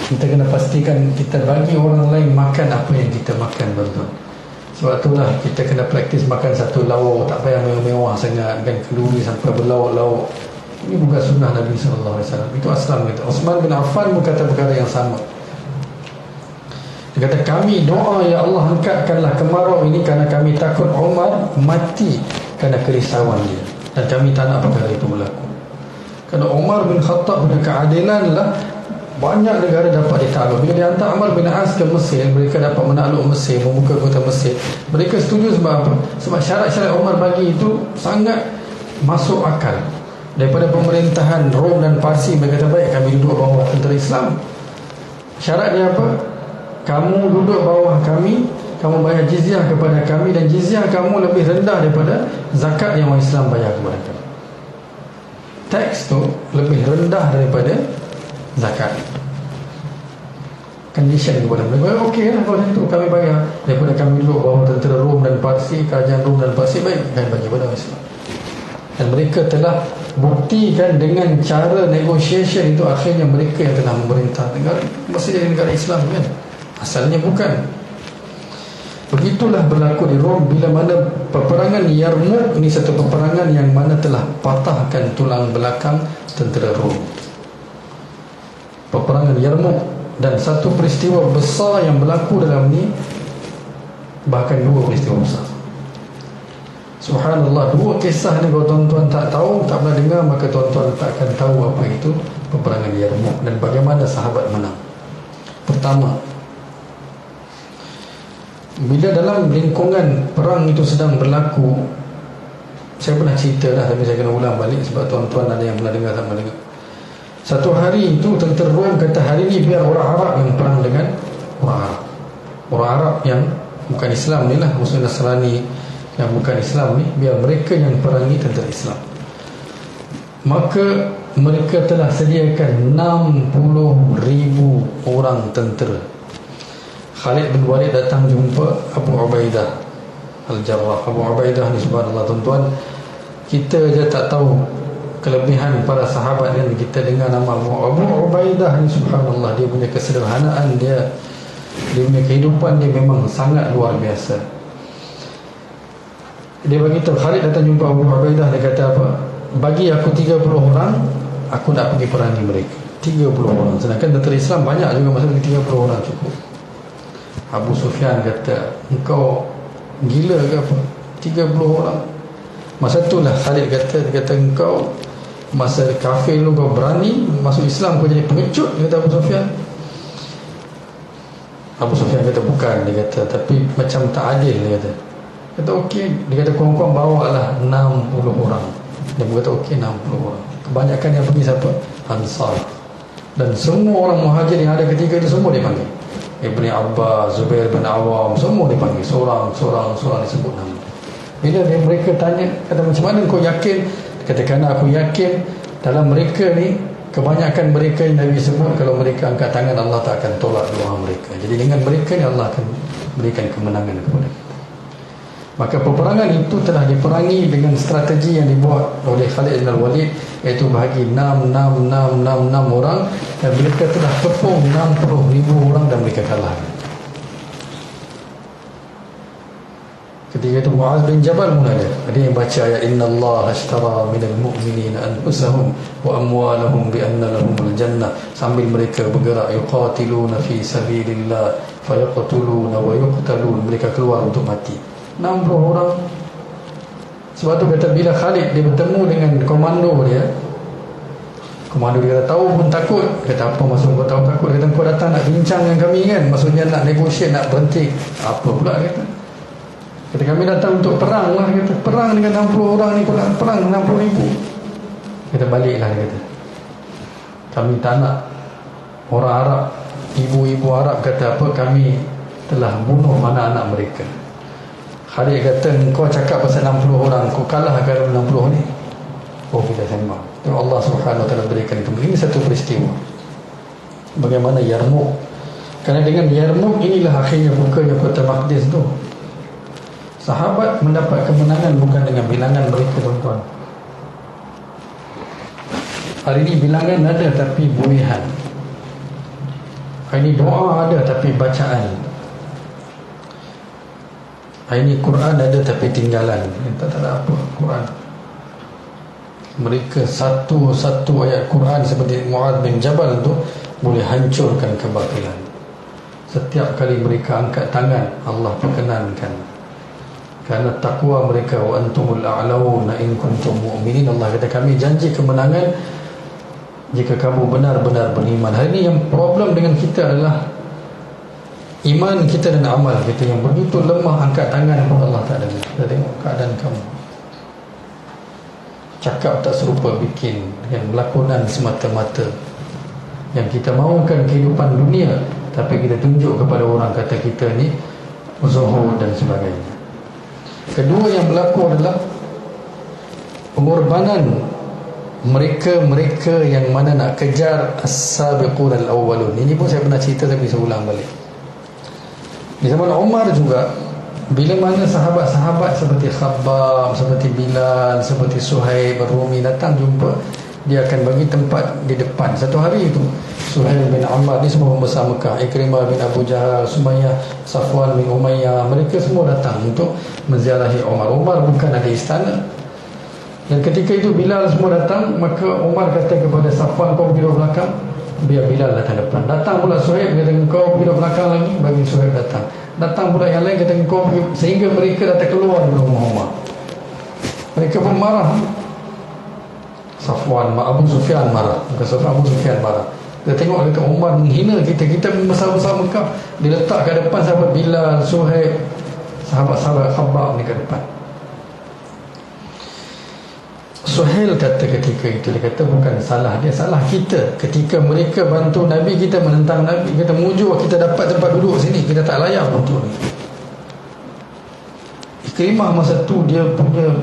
Kita kena pastikan kita bagi orang lain makan apa yang kita makan, tuan-tuan. Sebab itulah kita kena praktis makan satu lauk, tak payah mewah-mewah sangat kan, kenduri sampai berlauk-lauk. Ini bukan sunnah Nabi SAW. Itu aslam kita. Osman bin Affan berkata perkara yang sama. Dia kata kami doa, ya Allah angkatkanlah kemarau ini kerana kami takut Umar mati kerana kerisauan dia, dan kami tak nak perkara itu berlaku. Kerana Umar bin Khattab punya keadilan lah, banyak negara dapat ditakluk. Bila dia hantar Amr bin As ke Mesir, mereka dapat menakluk Mesir, membuka kota Mesir. Mereka setuju sebab apa? Sebab syarat-syarat Umar bagi itu sangat masuk akal. Daripada pemerintahan Rom dan Parsi, mereka kata baik, kami duduk bawah tentera Islam. Syarat dia apa? Kamu duduk bawah kami, kamu bayar jizyah kepada kami, dan jizyah kamu lebih rendah daripada zakat yang orang Islam bayar kepada kami. Tax tu lebih rendah daripada zakat. Condition kepada mereka, okey lah kalau itu kami bayar, daripada kami duduk bawah tentera Rom dan Parsi, kerajaan Rom dan Parsi, baik, kami bagi kepada orang Islam. Dan mereka telah buktikan dengan cara negotiation itu, akhirnya mereka yang telah memerintah negara. Maksudnya negara Islam kan, asalnya bukan. Begitulah berlaku di Rom bila mana peperangan Yarmouk ini, satu peperangan yang mana telah patahkan tulang belakang tentera Rom. Peperangan Yarmouk, dan satu peristiwa besar yang berlaku dalam ni, bahkan dua peristiwa besar. Subhanallah, dua kisah ni kalau tuan-tuan tak tahu, tak pernah dengar, maka tuan-tuan tak akan tahu apa itu peperangan Yarmouk dan bagaimana sahabat menang. Pertama, bila dalam lingkungan perang itu sedang berlaku, saya pernah cerita dah, tapi saya kena ulang balik sebab tuan-tuan ada yang pernah dengar tak pernah dengar. Satu hari itu tentera Rom kata, hari ni biar orang Arab yang perang dengan orang Arab. Orang Arab yang bukan Islam ni lah, Muslim Nasrani yang bukan Islam ni, biar mereka yang perangi tentera Islam. Maka mereka telah sediakan 60,000 orang tentera. Khalid bin Walid datang jumpa Abu Ubaidah Al-Jarrah. Abu Ubaidah ni subhanallah tuan-tuan, kita je tak tahu kelebihan para sahabat yang kita dengar nama Abu Ubaidah ni subhanallah, dia punya kesederhanaan dia punya kehidupan dia memang sangat luar biasa. Dia beritahu, Khalid datang jumpa Abu Ubaidah, dia kata apa? Bagi aku 30 orang, aku nak pergi perangi mereka. 30 orang. Sedangkan tentera Islam banyak juga, masa 30 orang cukup. Abu Sufyan kata, engkau gila ke apa? 30 orang. Masa itulah Khalid kata, dia kata engkau Masa kafir lu kau berani masuk Islam, kau jadi pengecut, dia kata Abu Sufyan. Abu Sufyan kata bukan, dia kata tapi macam tak adil, dia kata okey, dia kata kurang-kurang bawa lah 60 orang. Dia kata okey 60 orang. Kebanyakan yang pergi siapa? Ansar. Dan semua orang Muhajir yang ada ketika itu semua dipanggil. Ibni Abbas, Zubair bin Awam, semua dipanggil seorang disebut nama. Bila mereka tanya, kata macam mana kau yakin? Kata kerana aku yakin dalam mereka ni, kebanyakan mereka yang Nabi sebut, kalau mereka angkat tangan Allah tak akan tolak doa mereka. Jadi dengan mereka ni Allah akan berikan kemenangan kepada kita. Maka peperangan itu telah diperangi dengan strategi yang dibuat oleh Khalid bin Walid, iaitu bahagi 6 orang, dan mereka telah kepung 60,000 orang dan mereka kalah. Ketika itu Muaz bin Jabal mula ada yang baca ayat innallaha ashtara minal mu'minina anfusahum wa amwalahum bi anna lahumul jannah, sambil mereka bergerak yuqatiluna fi sabilillah fayaqtuluna wa yuqtalun, mereka keluar untuk mati 60 orang. Sebab tu kata bila Khalid dia bertemu dengan komando dia kata tahu pun takut. Kata apa maksud kau tahu takut? Kata kau datang nak bincang dengan kami kan, maksudnya nak negotiate, nak berhenti. Apa pula kata kami datang untuk perang lah. Kata perang dengan 60 orang ni, perang 60,000. Kata baliklah, kata kami tak nak orang Arab, ibu-ibu Arab kata apa, kami telah bunuh anak-anak mereka. Khalid kata kau cakap pasal 60 orang, kau kalah kalau 60 ni. Oh kita sembang. Allah Subhanahu Wa Taala berikan itu. Ini satu peristiwa bagaimana Yarmouk. Kerana dengan Yarmouk inilah akhirnya bukanya Kota Maqdis tu. Sahabat mendapat kemenangan bukan dengan bilangan mereka, tuan-tuan. Hari ini bilangan ada tapi bulihan. Hari ini doa ada tapi bacaan. Hari ini Quran ada tapi tinggalan. Kita tak ada apa Quran. Mereka satu ayat Quran seperti Muaz bin Jabal tu boleh hancurkan kebatilan. Setiap kali mereka angkat tangan, Allah perkenankan. Kerana takwa mereka, wa antumul a'launa in kuntum mu'minin. Allah kata kami janji kemenangan jika kamu benar-benar beriman. Hari ini yang problem dengan kita adalah iman kita dan amal kita yang begitu lemah. Angkat tangan pun Allah tak ada. Kita tengok keadaan kamu, cakap tak serupa bikin, yang lakonan semata-mata. Yang kita mahukan kehidupan dunia, tapi kita tunjuk kepada orang kata kita ni zuhud dan sebagainya. Kedua yang berlaku adalah pengorbanan mereka yang mana nak kejar as-sabiqun al-awwalun. Ini pun saya pernah cerita tapi saya ulang balik. Di zaman Umar juga, bila mana sahabat-sahabat seperti Khabbab, seperti Bilal, seperti Suhaib Rumi datang jumpa, dia akan bagi tempat di depan. Satu hari itu Suhaib bin Ammar ni semua pembesar Mekah, Ikrimah bin Abu Jahal, Sumayyah, Safwan bin Umayyah, mereka semua datang untuk menziarahi Umar. Umar bukan ada istana. Dan ketika itu Bilal semua datang, maka Umar kata kepada Safwan, kau pergi belakang, biar Bilal datang depan. Datang pula Suhaib, kata kau pergi belakang lagi, bagi Suhaib datang. Datang pula yang lain, kata kau pergi, sehingga mereka datang keluar dari rumah Umar. Mereka pun marah. Safwan, Abu Sufyan marah. Bukan Safwan, Abu Sufyan marah. Dia tengok, kata Umar menghina kita membesar-besar Mekah. Dia letak ke depan sahabat Bilal, Suhaib, sahabat-sahabat Khabbab ni ke depan. Suhail kata ketika itu, dia kata bukan salah dia, salah kita. Ketika mereka bantu Nabi, kita menentang Nabi. Kita mujur, kita dapat tempat duduk sini, kita tak layak bantu ni. Ikrimah masa tu dia punya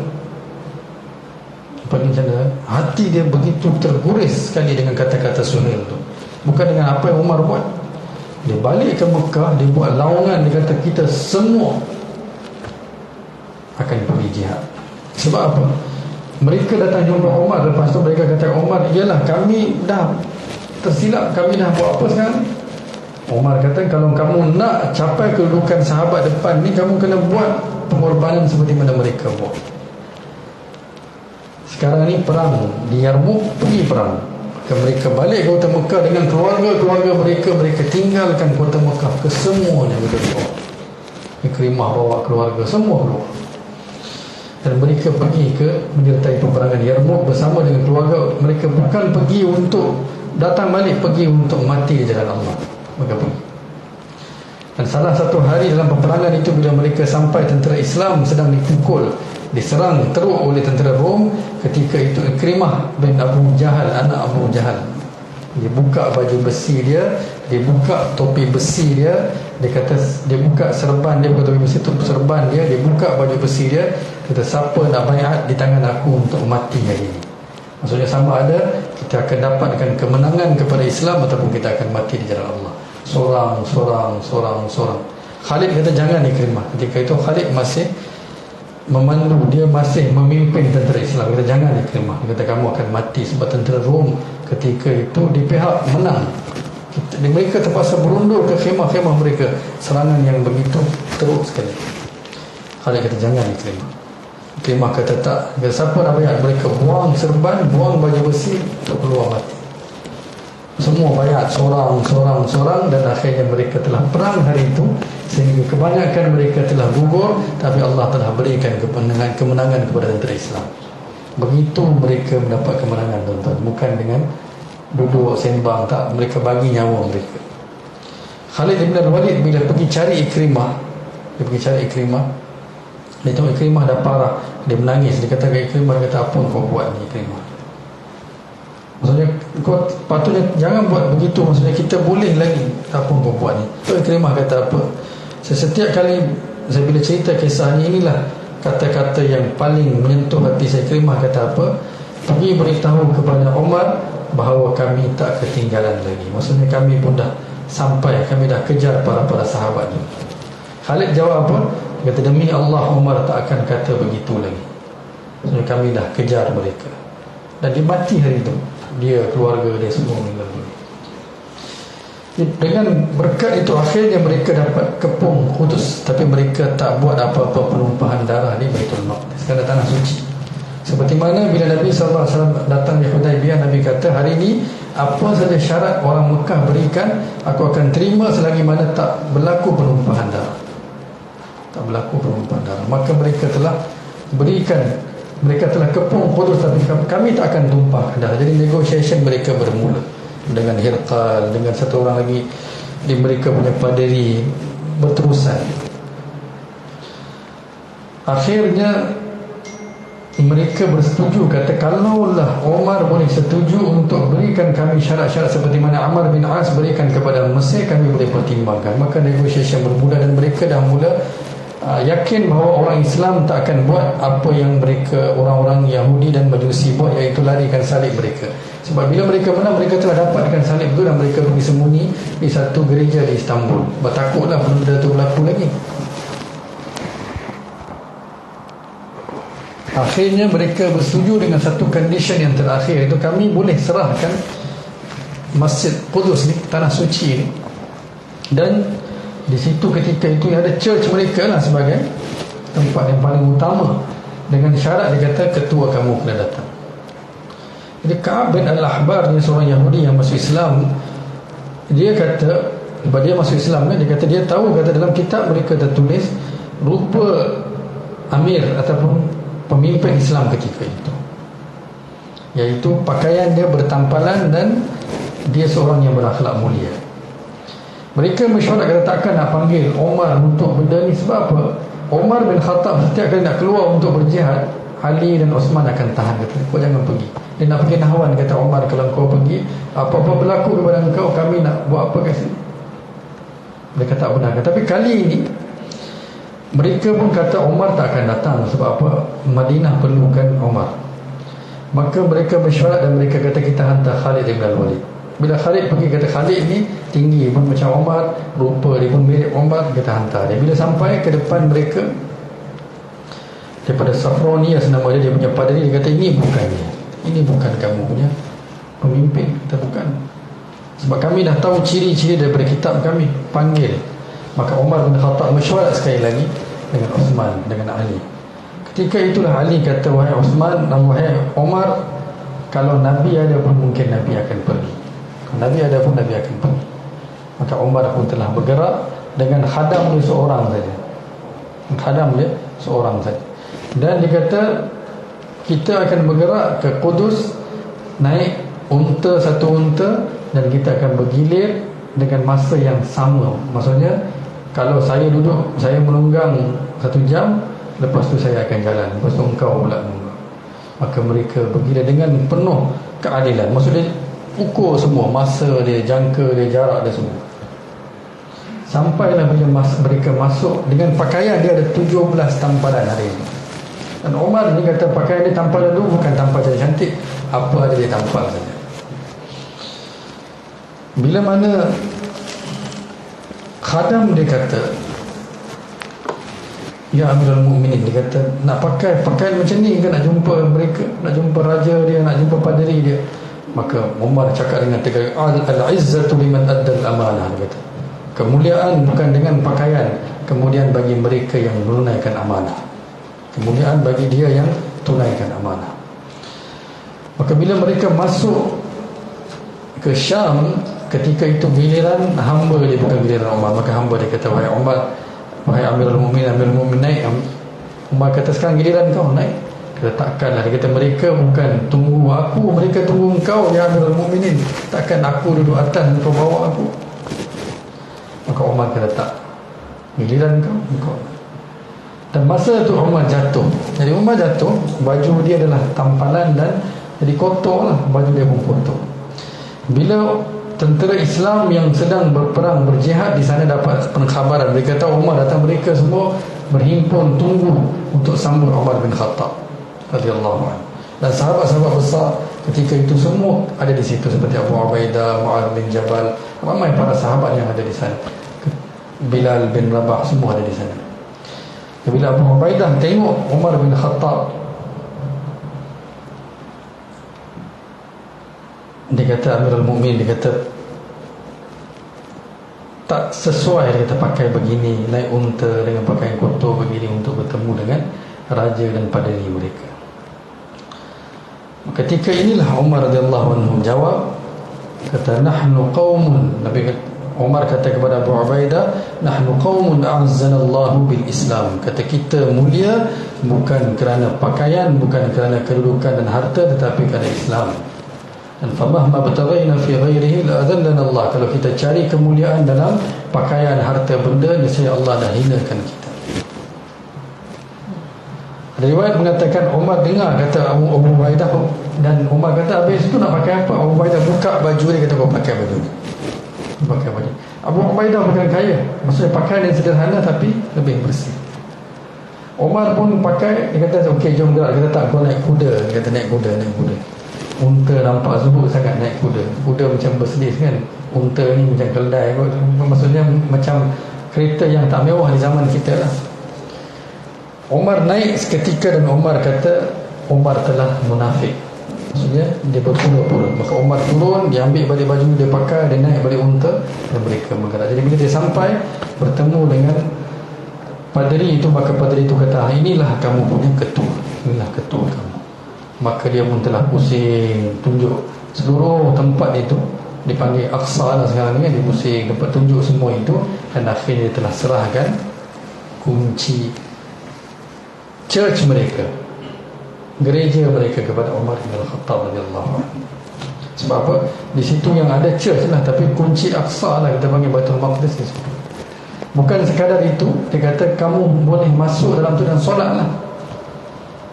hati dia begitu terguris sekali dengan kata-kata Suhail tu. Bukan dengan apa yang Umar buat. Dia balik ke Mekah, dia buat laungan, dia kata kita semua akan pergi jihad. Sebab apa? Mereka datang jumpa Umar, lepas tu mereka kata Umar, iyalah kami dah tersilap, kami dah buat apa sekarang? Umar kata kalau kamu nak capai kedudukan sahabat depan ni, kamu kena buat pengorbanan seperti mana mereka buat. Sekarang ni perang di Yarmouk, pergi perang. Mereka balik ke kota Mekah dengan keluarga-keluarga mereka. Mereka tinggalkan kota Mekah, kesemuanya mereka bawa. Ikrimah bawa keluarga, semua keluar. dan mereka pergi ke menyertai peperangan Yarmouk bersama dengan keluarga mereka, bukan pergi untuk datang balik, pergi untuk mati di jalan Allah. Maka pergi. Dan salah satu hari dalam peperangan itu, bila mereka sampai, tentera Islam sedang dipukul, diserang teruk oleh tentera Rom. Ketika itu Ikrimah bin Abu Jahal, anak Abu Jahal, dia buka baju besi dia buka topi besi dia kata, dia buka serban dia, buka topi besi itu serban dia buka baju besi dia, kata, siapa nak baiat di tangan aku untuk mati hari ini. Maksudnya sama ada kita akan dapatkan kemenangan kepada Islam ataupun kita akan mati di jalan Allah. Sorang. Khalid kata jangan Ikrimah. Ketika itu Khalid masih memandu, dia masih memimpin tentera Islam. Kata jangan Ikrimah, kata kamu akan mati sebab tentera Rom ketika itu di pihak menang. Mereka terpaksa berundur ke khemah-khemah mereka. Serangan yang begitu teruk sekali. Khalid kata jangan Ikrimah. Ikrimah kata tak. Kata siapa nak bayar? Mereka buang serban, buang baju besi untuk keluar mati. Semua bayar sorang, dan akhirnya mereka telah perang hari itu sehingga kebanyakan mereka telah gugur, tapi Allah telah berikan kemenangan kepada tentera Islam. Begitu mereka mendapat kemenangan, tuan-tuan, bukan dengan duduk sembang, tak, mereka bagi nyawa mereka. Khalid bin Al-Walid bila pergi cari Ikrimah, dia tengok Ikrimah dah parah, dia menangis, dia kata ke Ikrimah, dia kata apa kau buat ni Ikrimah? Maksudnya kau patutnya jangan buat begitu, maksudnya kita boleh lagi, apa kau buat ni? So Ikrimah kata apa? Setiap kali saya bila cerita kisah ni, inilah kata-kata yang paling menyentuh hati saya. Ikrimah kata apa? Pergi beritahu kepada Umar bahawa kami tak ketinggalan lagi. Maksudnya kami pun dah sampai, kami dah kejar para sahabat ni. Khalid jawab apa? Dia kata demi Allah Umar tak akan kata begitu lagi. Maksudnya kami dah kejar mereka. Dan dia mati hari itu, dia, keluarga dia semua meninggal dunia. Dengan berkat itu akhirnya mereka dapat kepung Qudus, tapi mereka tak buat apa-apa penumpahan darah di Baitul Maqdis, kerana tanah suci. Seperti mana bila Nabi SAW datang di Hudaibiyah, Nabi kata hari ini apa saja syarat orang Mekah berikan, aku akan terima selagi mana tak berlaku penumpahan darah. Tak berlaku penumpahan darah. Maka mereka telah berikan, mereka telah kepung Qudus, tapi kami tak akan tumpahkan darah. Jadi negotiation mereka bermula dengan Hirqal, dengan satu orang lagi di mereka punya paderi, berterusan. Akhirnya mereka bersetuju, kata kalaulah Umar boleh setuju untuk berikan kami syarat-syarat seperti mana Amr bin As berikan kepada Mesir, kami boleh pertimbangkan. Maka negotiation bermula dan mereka dah mula yakin bahawa orang Islam tak akan buat apa yang mereka, orang-orang Yahudi dan Majusi buat, iaitu larikan salib mereka. Sebab bila mereka menang, mereka telah dapatkan salib itu dan mereka pergi sembunyi di satu gereja di Istanbul. Bertakutlah benda itu berlaku lagi. Akhirnya mereka bersetuju dengan satu condition yang terakhir, itu kami boleh serahkan Masjid Qudus ni, tanah suci ni, dan di situ ketika itu ada church mereka lah sebagai tempat yang paling utama, dengan syarat dia kata ketua kamu kena datang. Jadi Ka'ab bin Al-Ahbar ni seorang Yahudi yang masuk Islam, dia kata, sebab dia masuk Islam kan, dia kata dia tahu, kata dalam kitab mereka tertulis rupa Amir ataupun pemimpin Islam ketika itu, iaitu pakaian dia bertampalan dan dia seorang yang berakhlak mulia. Mereka mesyuarat kata takkan nak panggil Omar untuk benda ni. Sebab apa? Omar bin Khattab setiap kali nak keluar untuk berjihad, Ali dan Osman akan tahan, kata kau jangan pergi. Dia nak pergi Nahwan, kata Omar, kalau kau pergi apa-apa berlaku kepada engkau, kami nak buat apa kat sini. Mereka tak benar. Tapi kali ini mereka pun kata Omar tak akan datang. Sebab apa? Madinah perlukan Omar. Maka mereka mesyuarat dan mereka kata kita hantar Khalid bin Al-Walid. Bila Khalid pergi, kata Khalid ni tinggi pun macam Omar, rupa dia pun mirip Omar, kita hantar dia. Bila sampai ke depan mereka, daripada Safroniyas nama dia, dia punya padri, dia kata ini bukan dia, ini bukan kamu punya pemimpin. Kita bukan, sebab kami dah tahu ciri-ciri daripada kitab kami, panggil. Maka Umar bin Khattab mesyuarat sekali lagi dengan Osman, dengan Ali. Ketika itulah Ali kata, wahai Osman dan wahai Umar, kalau Nabi ada pun mungkin Nabi akan pergi, kalau Nabi ada pun Nabi akan pergi. Maka Umar pun telah bergerak dengan khadam dia seorang saja, khadam dia seorang saja. Dan dia kata kita akan bergerak ke Kudus, naik unta, satu unta, dan kita akan bergilir dengan masa yang sama. Maksudnya kalau saya duduk, saya menunggang 1 jam, lepas tu saya akan jalan, lepas tu engkau pula menunggang. Maka mereka bergilir dengan penuh keadilan. Maksudnya ukur semua masa dia, jangka dia, jarak dia semua. Sampailah bila mereka masuk dengan pakaian dia ada 17 tampalan hari ini. Dan Umar ni kata pakaian dia tampalan tu bukan tampal jadi cantik, apa ada dia tampal saja. Bila mana khadam dia kata, ya Amirul Mukminin, dia kata nak pakai pakaian macam ni ke nak jumpa mereka, nak jumpa raja dia, nak jumpa padri dia? Maka Umar cakap dengan tegas, al-izzatu liman adda al-amanah, dia kata kemuliaan bukan dengan pakaian, kemudian bagi mereka yang menunaikan amanah. Kemuliaan bagi dia yang tunaikan amanah. Maka bila mereka masuk ke Syam, ketika itu giliran hamba dia, bukan giliran Umar. Maka hamba dia kata, wahai Umar, wahai Amirul Mukminin, Amirul Mukminin naik. Umar kata, sekarang giliran kau naik. Kata, takkanlah. Dia kata, mereka bukan tunggu aku, mereka tunggu engkau ya Amirul Mukminin. Takkan aku duduk atas, kau bawa aku. Maka Umar kata, tak, giliran kau. Dan masa tu Umar jatuh. Jadi Umar jatuh, baju dia adalah tampalan dan jadi kotor lah, baju dia pun kotor. Bila tentera Islam yang sedang berperang, berjihad di sana dapat pengkhabaran, mereka tahu Umar datang, mereka semua berhimpun tunggu untuk sambut Umar bin Khattab radhiyallahu anhu. Dan sahabat-sahabat besar ketika itu semua ada di situ, seperti Abu Ubaidah, Mu'adz bin Jabal, ramai para sahabat yang ada di sana, Bilal bin Rabah, semua ada di sana. Bila Abu Ubaidah tengok Umar bin Khattab, dia kata, Amirul Mukminin, dia kata tak sesuai, dia kata pakai begini, naik unta dengan pakaian kotor begini untuk bertemu dengan raja dan padri mereka. Ketika inilah Umar radhiyallahu anhu jawab, kata, nahnu qaumun, Umar kata kepada Abu Ubaidah, nahnu qaumun a'azzanallahu bil Islam. Kata, kita mulia bukan kerana pakaian, bukan kerana kedudukan dan harta, tetapi kerana Islam. Dan famahma bataghaina fi ghairihi la adallana Allah. Kalau kita cari kemuliaan dalam pakaian, harta, benda, nescaya Allah dah hinakan kita. Ada riwayat mengatakan Umar dengar kata Abu Ubaidah, dan Umar kata, habis itu nak pakai apa? Abu Ubaidah buka baju dia, kata, kau pakai baju ni, pakai baju. Abu Ubaidah bukan kaya, maksudnya pakaian yang sederhana tapi lebih bersih. Umar pun pakai, dia kata, okey jom gerak. Dia kata, tak, kau naik kuda. Dia kata, naik kuda. Unta nampak zuhur sangat, naik kuda. Kuda macam berselis kan, unta ni macam keldai, maksudnya macam kereta yang tak mewah di zaman kita lah. Umar naik seketika dan Umar kata, Umar telah munafik. Maksudnya dia berpura-pura. Maka Umar turun, dia ambil balik baju dia pakai, dia naik balik unta dan mereka bergerak. Jadi bila dia sampai bertemu dengan padri itu, maka padri itu kata, inilah kamu punya ketua, inilah ketua kamu. Maka dia pun telah pusing, tunjuk seluruh tempat itu, dipanggil Aqsa lah sekarang ni, dia pusing, dapat tunjuk semua itu, dan akhirnya dia telah serahkan kunci church mereka, gereja mereka, kepada Umar bin Khattab radhiyallahu anhu. Sebab apa? Di situ yang ada church lah, tapi kunci Aqsa lah, kita panggil Baitul Maqdis di situ. Bukan sekadar itu, dia kata kamu boleh masuk dalam tu dan solat lah.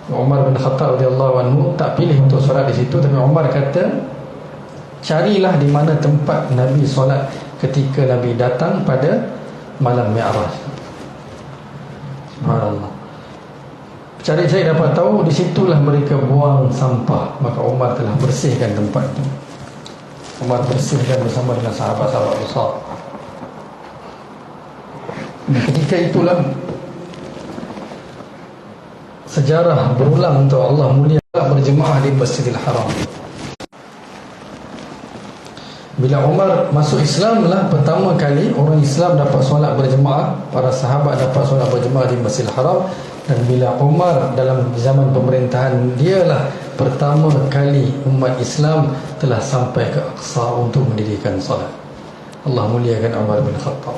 Umar bin Khattab radhiyallahu anhu tak pilih untuk solat di situ, tapi Umar kata, carilah di mana tempat Nabi solat ketika Nabi datang pada malam Mi'raj. Subhanallah. Cari-cari dapat tahu, di situlah mereka buang sampah. Maka Umar telah bersihkan tempat itu. Umar bersihkan bersama dengan sahabat-sahabat besar. Ketika itulah sejarah berulang untuk Allah mulia berjemaah di Masjidil Haram. Bila Umar masuk Islam lah pertama kali orang Islam dapat solat berjemaah, para sahabat dapat solat berjemaah di Masjidil Haram. Dan bila Umar dalam zaman pemerintahan dialah pertama kali umat Islam telah sampai ke Aqsa untuk mendirikan solat. Allah muliakan Umar bin Khattab,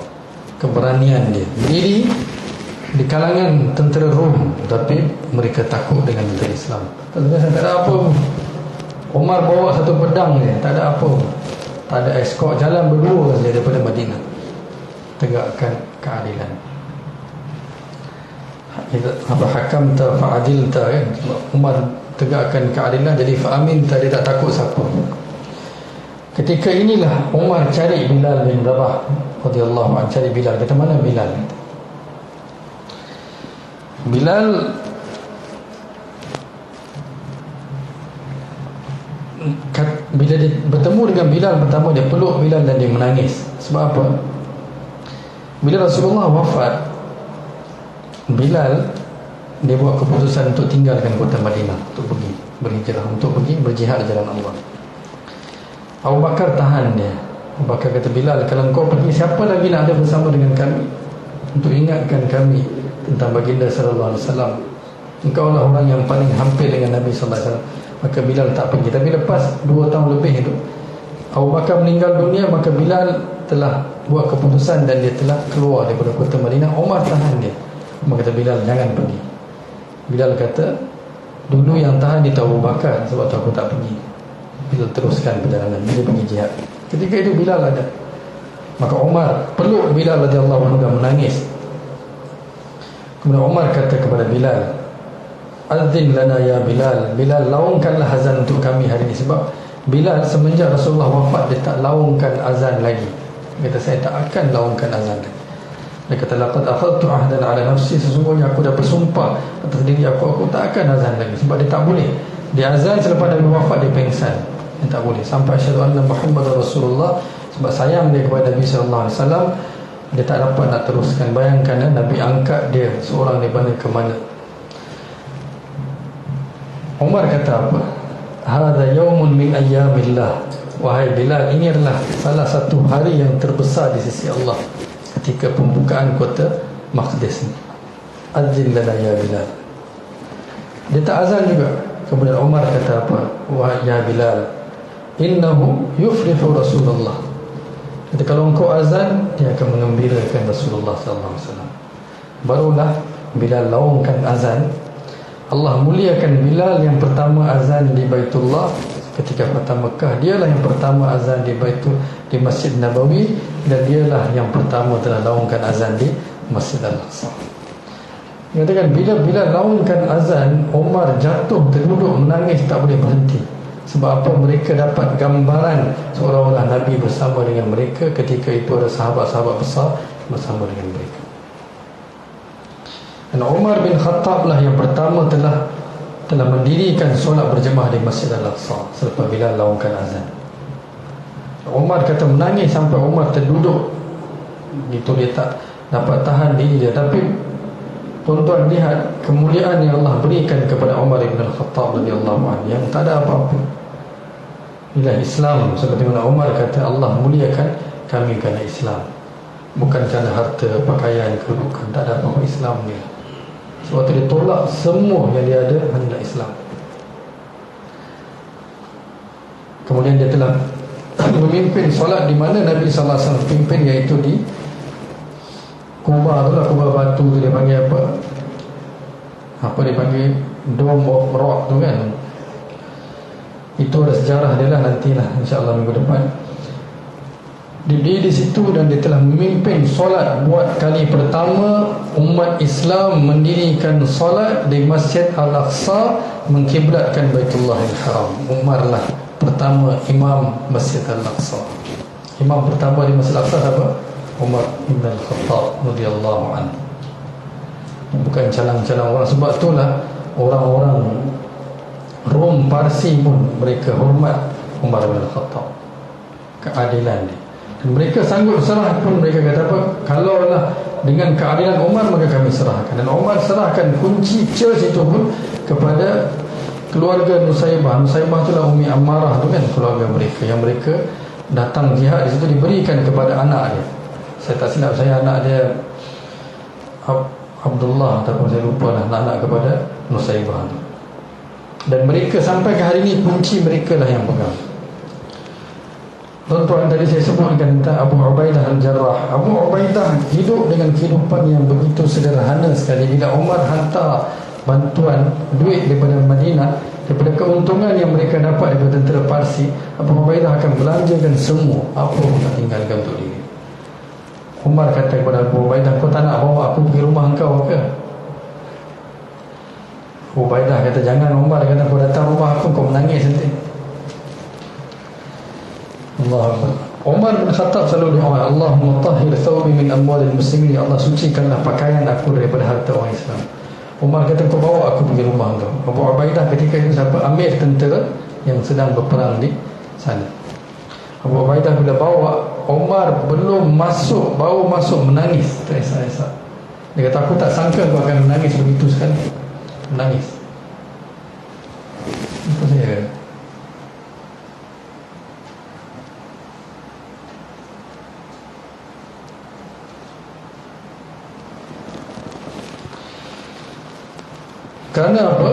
keberanian dia berdiri di kalangan tentera Rom, tapi mereka takut dengan tentera Islam. Tak ada apa. Umar bawa satu pedang je, tak ada apa. Tak ada escort, jalan berdua saja daripada Madinah. Tegakkan keadilan. Apa hakam ta fa'adil ta kan? Umar tegakkan keadilan, jadi fa'amin ta, dia tak takut siapa. Ketika inilah Umar cari Bilal bin Rabah radhiyallahu anhu, cari Bilal. Kata, mana Bilal? Bilal bila dia bertemu dengan Bilal pertama, dia peluk Bilal dan dia menangis. Sebab apa? Bila Rasulullah wafat, Bilal dia buat keputusan untuk tinggalkan kota Madinah, untuk pergi berhijrah, untuk pergi berjihad di jalan Allah. Abu Bakar tahan dia. Abu Bakar kata, Bilal, kalau kau pergi, siapa lagi nak ada bersama dengan kami untuk ingatkan kami tentang baginda sallallahu alaihi wasallam? Engkau lah orang yang paling hampir dengan Nabi sallallahu alaihi wasallam. Maka Bilal tak pergi. Tapi lepas 2 tahun lebih itu, Abu Bakar meninggal dunia, maka Bilal telah buat keputusan dan dia telah keluar daripada kota Madinah. Umar tahan dia. Umar kata, Bilal, jangan pergi. Bilal kata, dulu yang tahan itu Abu Bakar, sebab tu aku tak pergi. Bilal teruskan perjalanan, dia pergi jihad. Ketika itu Bilal ada. Maka Umar peluk Bilal radhiyallahu anhu dan menangis. Kemudian Umar kata kepada Bilal, Azin lana ya Bilal. Bilal, laungkanlah azan untuk kami hari ini. Sebab Bilal semenjak Rasulullah wafat, dia tak laungkan azan lagi. Dia kata, saya tak akan laungkan azan lagi. Dia kata, laqad akhadtu ahdan ala nafsi, sesungguhnya aku dah bersumpah atas diri aku tak akan azan lagi. Sebab dia tak boleh. Dia azan selepas Nabi wafat, dia pengsan. Dia tak boleh. Sampai asyhadu anna Muhammadar Rasulullah. Sebab sayang dia kepada Nabi sallallahu alaihi wasallam, dia tak dapat nak teruskan. Bayangkan, Nabi angkat dia seorang daripada ke mana. Umar kata apa? Hadza yaumun min ayyamillah. Wahai Bilal, ini adalah salah satu hari yang terbesar di sisi Allah, ketika pembukaan kota Maqdis ni. Azin lana ya Bilal. Dia tak azan juga. Kemudian Umar kata apa? Wahai ya Bilal, innahu yufrihu Rasulullah. Jadi kalau engkau azan, dia akan mengembirakan Rasulullah sallallahu alaihi wasallam. Barulah Bilal laungkan azan. Allah muliakan Bilal yang pertama azan di Baitullah ketika Fatah Mekah. Dialah yang pertama azan di Masjid Nabawi, dan dialah yang pertama telah laungkan azan di Masjid Al-Aqsa. Katakan, bila Bilal laungkan azan, Umar jatuh terduduk menangis, tak boleh berhenti. Sebab apa? Mereka dapat gambaran seolah-olah Nabi bersama dengan mereka. Ketika itu ada sahabat-sahabat besar bersama dengan mereka. Dan Umar bin Khattab lah yang pertama telah mendirikan solat berjemaah di Masjid Al-Aqsa selepas Bilal laungkan azan. Umar kata menangis sampai Umar terduduk. Itu dia tak dapat tahan diri dia. Tapi tuan-tuan lihat kemuliaan yang Allah berikan kepada Umar bin Khattab radhiyallahu anhu, yang tak ada apa-apa. Inilah Islam. Seperti mana Umar kata, Allah muliakan kami kerana Islam, bukan kerana harta, pakaian, kedudukan. Tak ada apa-apa Islam ni. Sebab tu dia tolak semua yang dia ada, hanya Islam. Kemudian dia telah memimpin solat di mana Nabi sallallahu alaihi wasallam pimpin, iaitu di Kuba tu lah. Kuba batu tu dia panggil apa? Apa dia panggil? Dome of Rock tu kan. Itu ada sejarah dia lah, nantilah insya-Allah minggu depan. Dia di situ, dan dia telah memimpin solat buat kali pertama umat Islam mendirikan solat di Masjid Al-Aqsa mengkiblatkan Baitullahil Haram. Umar lah pertama imam Masjid Al-Aqsa. Imam pertama di Masjid Al-Aqsa siapa? Umar bin Khattab radhiyallahu anhu. Bukan calang-calang orang. Sebab itulah orang-orang Rom, Parsi pun mereka hormat Umar bin Khattab, keadilan dia. Dan mereka sanggup serah pun. Mereka kata apa? Kalaulah dengan keadilan Umar, maka kami serahkan. Dan Umar serahkan kunci church itu pun kepada keluarga Nusaybah. Nusaybah itulah Umi Ammarah tu kan, keluarga mereka, yang mereka datang jihad di situ, diberikan kepada anak dia. Saya tak silap saya, anak dia Abdullah ataupun saya lupa lah, anak kepada Nusaybah tu. Dan mereka sampai ke hari ini kunci mereka lah yang pegang. Tuan-tuan, tadi saya sebutkan tentang Abu Ubaidah Al-Jarrah. Abu Ubaidah hidup dengan kehidupan yang begitu sederhana sekali. Bila Umar hantar bantuan duit daripada Madinah, daripada keuntungan yang mereka dapat daripada tentera Parsi, Abu Ubaidah akan belanjakan semua apa pun nak tinggalkan untuk diri. Umar kata kepada Abu Ubaidah, kau tak nak bawa aku pergi rumah engkau ke? Abu Ubaidah kata, jangan. Umar kata, kau datang rumah aku, kau menangis nanti. Allah Akbar. Umar bin Khattab selalu doa, Allahumma tahhir thawbi min amwalil muslimin. Ya Allah, sucikanlah pakaian aku daripada harta orang Islam. Umar kata, kau bawa aku pergi rumah kau. Abu Ubaidah ketika itu siapa? Amir tentera yang sedang berperang di sana. Abu Ubaidah bila bawa, Umar belum masuk, baru masuk menangis, terisak-isak. Dia kata, aku tak sangka kau akan menangis begitu sekali. Menangis. Itu saya. Kerana apa?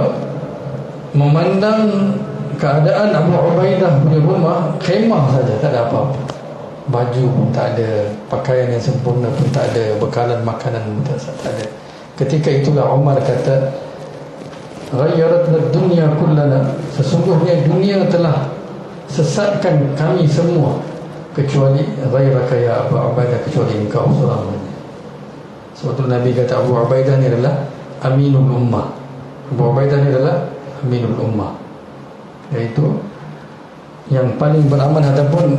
Memandang keadaan Abu Ubaidah punya rumah, khemah saja, tak ada apa-apa. Baju pun tak ada, pakaian yang sempurna pun tak ada, bekalan makanan pun tak ada. Ketika itulah Umar kata, ghayyaratna dunya kullana, sesungguhnya dunia telah sesatkan kami semua kecuali ghayraka ya Abu Ubaidah, kecuali engkau seorang saja. Sebab itu Nabi kata Abu Ubaidah ni adalah aminul ummah. Abu Ubaidah ni adalah aminul ummah, iaitu yang paling beramanah, ataupun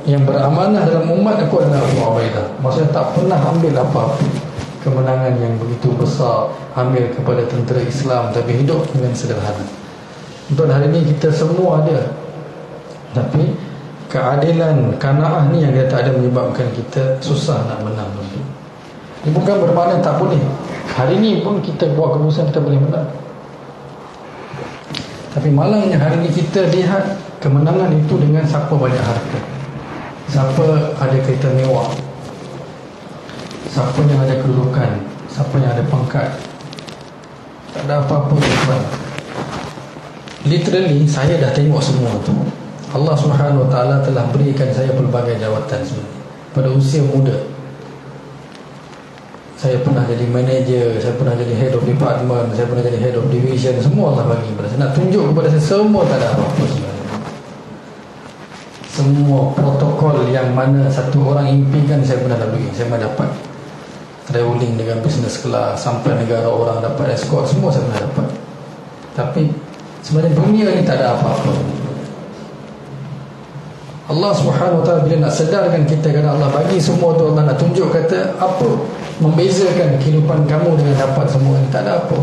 yang beramanah dalam umat aku adalah Abu Ubaidah. Maksudnya tak pernah ambil apa-apa kemenangan yang begitu besar, ambil kepada tentera Islam, tapi hidup dengan sederhana. Untuk hari ini kita semua ada, tapi keadilan, qanaah ni yang dia tak ada, menyebabkan kita susah nak menang. Ini bukan bermakna tak boleh. Hari ini pun kita buat keputusan kita boleh menang. Tapi malangnya hari ini kita lihat kemenangan itu dengan siapa banyak harta, siapa ada kereta mewah, siapa yang ada kedudukan, siapa yang ada pangkat. Tak ada apa-apa, tuan. Literally saya dah tengok semua tu. Allah Subhanahu Wa Taala telah berikan saya pelbagai jawatan sebenarnya. Pada usia muda saya pernah jadi manager, saya pernah jadi head of department, saya pernah jadi head of division. Semua Allah bagi kepada saya. Nak tunjuk kepada saya, semua tak ada apa-apa sebenarnya. Semua protokol yang mana satu orang impikan saya pernah lalui. Saya pernah dapat travelling dengan business class, sampai negara orang dapat escort, semua saya pernah dapat. Tapi sebenarnya dunia ni tak ada apa-apa. Allah Subhanahu Wa Taala bila nak sedarkan kita, kerana Allah bagi semua tu, Allah nak tunjuk kata apa membezakan kehidupan kamu dengan dapat semua ni. Tak ada apa.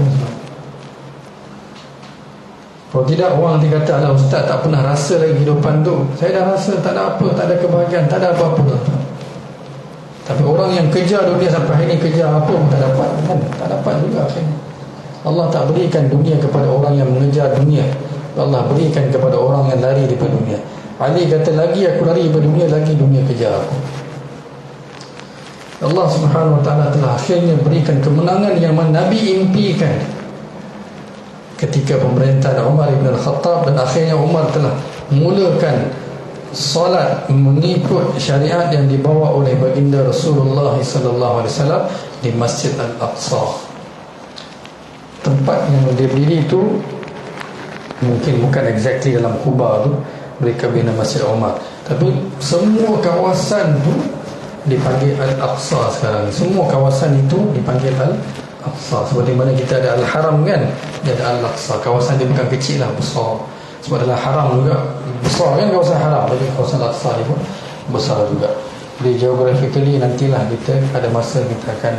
Kalau tidak, orang nanti kata, alah ustaz tak pernah rasa lagi kehidupan tu. Saya dah rasa, tak ada apa, tak ada kebahagiaan, tak ada apa-apa. Tapi orang yang kejar dunia sampai hari ni, kejar apa pun tak dapat, kan? Tak dapat juga akhirnya. Allah tak berikan dunia kepada orang yang mengejar dunia, Allah berikan kepada orang yang lari daripada dunia. Ali kata, lagi aku lari daripada dunia, lagi dunia kejar aku. Allah Subhanahu Wa Taala telah akhirnya berikan kemenangan yang Nabi impikan ketika pemerintahan Umar ibn Al-Khattab, dan akhirnya Umar telah mulakan solat mengikut syariat yang dibawa oleh baginda Rasulullah sallallahu alaihi wasallam di Masjid Al-Aqsa. Tempat yang dia berdiri itu mungkin bukan exactly dalam Kuba tu, mereka bina Masjid Umar, tapi semua kawasan tu dipanggil Al-Aqsa sekarang. Semua kawasan itu dipanggil Al-Aqsa. Seperti mana kita ada Al-Haram kan, dia ada Al-Aqsa. Kawasan dia bukan kecil lah, besar. Sebab adalah haram juga, besar kan kawasan haram, tapi kawasan Al-Aqsa ni pun besar juga. Jadi geographically nantilah kita ada masa kita akan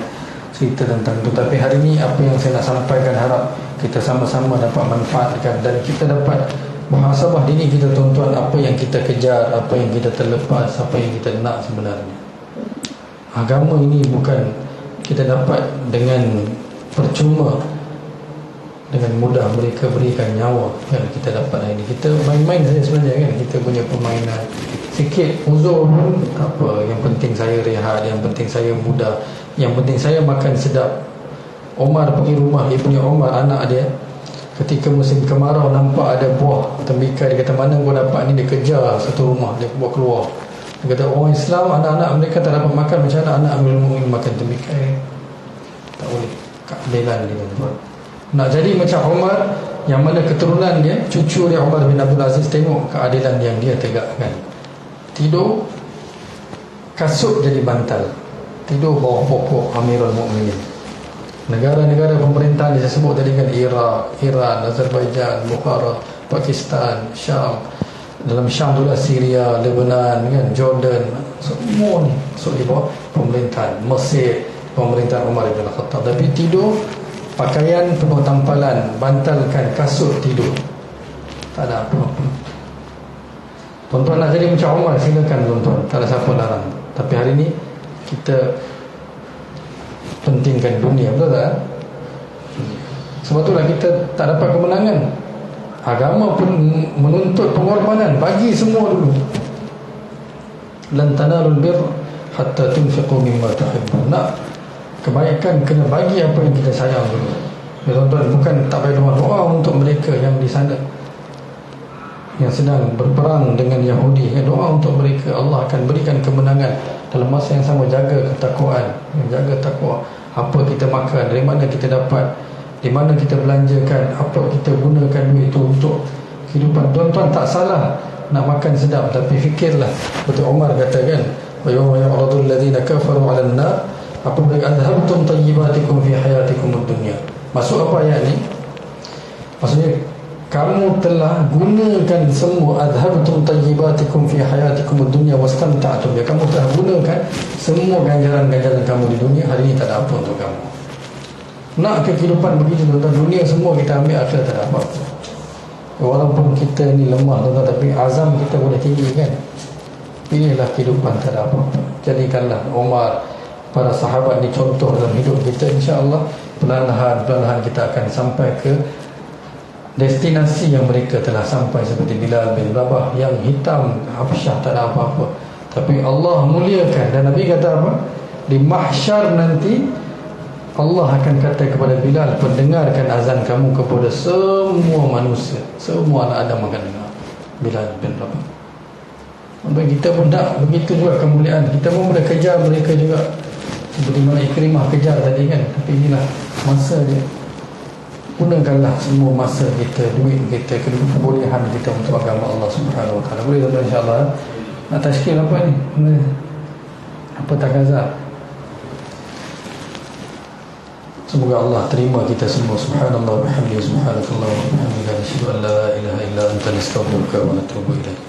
cerita tentang itu. Tapi hari ini apa yang saya nak sampaikan, harap kita sama-sama dapat manfaatkan dan kita dapat muhasabah diri kita, tuan-tuan. Apa yang kita kejar, apa yang kita terlepas, apa yang kita nak sebenarnya. Agama ini bukan kita dapat dengan percuma, dengan mudah mereka berikan nyawa kan. Kita dapat hari ini, kita main-main saja sebenarnya kan. Kita punya permainan sikit, uzur pun tak apa. Yang penting saya rehat, yang penting saya muda, yang penting saya makan sedap. Umar pergi rumah ibunya Umar, anak dia, ketika musim kemarau nampak ada buah tembikar. Dia kata, mana kau dapat ni? Dia kejar satu rumah, dia bawa keluar. Dia kata orang Islam, anak-anak mereka tak dapat makan, macam mana anak Amirul Mukminin makan demikian? Tak boleh. Keadilan dia, tuan. Nak jadi macam Umar, yang mana keturunan dia, cucu dia Umar bin Abdul Aziz, tengok keadilan yang dia tegakkan. Tidur kasut jadi bantal, tidur bawah pokok Amirul Mukminin. Negara-negara pemerintahan dia sebut tadi kan, Iraq, Iran, Azerbaijan, Bukhara, Pakistan, Syam. Dalam Syam tu lah Syria, Lebanon kan, Jordan, semua ni masuk di bawah pemerintahan. Mesir, pemerintahan Umar bin Khattab. Tapi tidur pakaian penuh tampalan, bantalkan kasut tidur, tak ada apa-apa. Tuan-tuan nak jadi macam Umar, silakan tuan-tuan, tak ada siapa larang. Tapi hari ni kita pentingkan dunia, betul tak? Sebab itulah kita tak dapat kemenangan. Agama pun menuntut pengorbanan, bagi semua dulu. Lan tanalul birr hatta tunfiqu mimma tuhibbun. Nak kebaikan kena bagi apa yang kita sayang dulu. Ya, tuan-tuan, bukan tak payah doa untuk mereka yang di sana yang sedang berperang dengan Yahudi. Ya, doa untuk mereka, Allah akan berikan kemenangan. Dalam masa yang sama jaga ketakwaan, jaga takwa. Apa kita makan, dari mana kita dapat, di mana kita belanjakan, apa kita gunakan duit itu untuk kehidupan. Tuan-tuan, tak salah nak makan sedap, tapi fikirlah. Betul Umar kata kan, wa yawma yu'radul ladzina kafaru 'alan nar apa mereka adhabtum tayyibatikum fi hayatikum ad-dunya. Maksud apa ayat ni? Maksudnya kamu telah gunakan semua, adhabtum tayyibatikum fi hayatikum ad-dunya wastamta'tum ya, kamu telah gunakan semua ganjaran-ganjaran kamu di dunia, hari ini tak ada apa untuk kamu. Nak ke kehidupan begitu tuan-tuan, dunia semua kita ambil, akhir tak ada apa-apa. Walaupun kita ni lemah tuan-tuan, tapi azam kita boleh tinggi kan. Inilah kehidupan, tak ada apa-apa. Jadikanlah Umar, para sahabat ni contoh dalam hidup kita. InsyaAllah perlahan-lahan kita akan sampai ke destinasi yang mereka telah sampai, seperti Bilal bin Rabah yang hitam Habsyah, tak ada apa-apa, tapi Allah muliakan. Dan Nabi kata apa? Di mahsyar nanti Allah akan kata kepada Bilal, pendengarkan azan kamu kepada semua manusia, semua anak Adam akan dengar. Bilal bin Rabah. Untuk kita pun tak begitu juga kemuliaan. Kita pun boleh kejar mereka juga, seperti mana Ikrimah kejar tadi kan. Tapi inilah masa dia. Gunakanlah semua masa kita, duit kita, kebolehan kita untuk agama Allah Subhanahu Wa Taala. Boleh tuan-tuan, insya-Allah. Nak tashkil apa ni? Apa takazah? Semoga Allah terima kita semua. Subhanallah wa bihamdihi, subhanakallah wa bihamdika, asyhadu an la ilaha illa anta, nastaghfiruka wa natubu ilaik.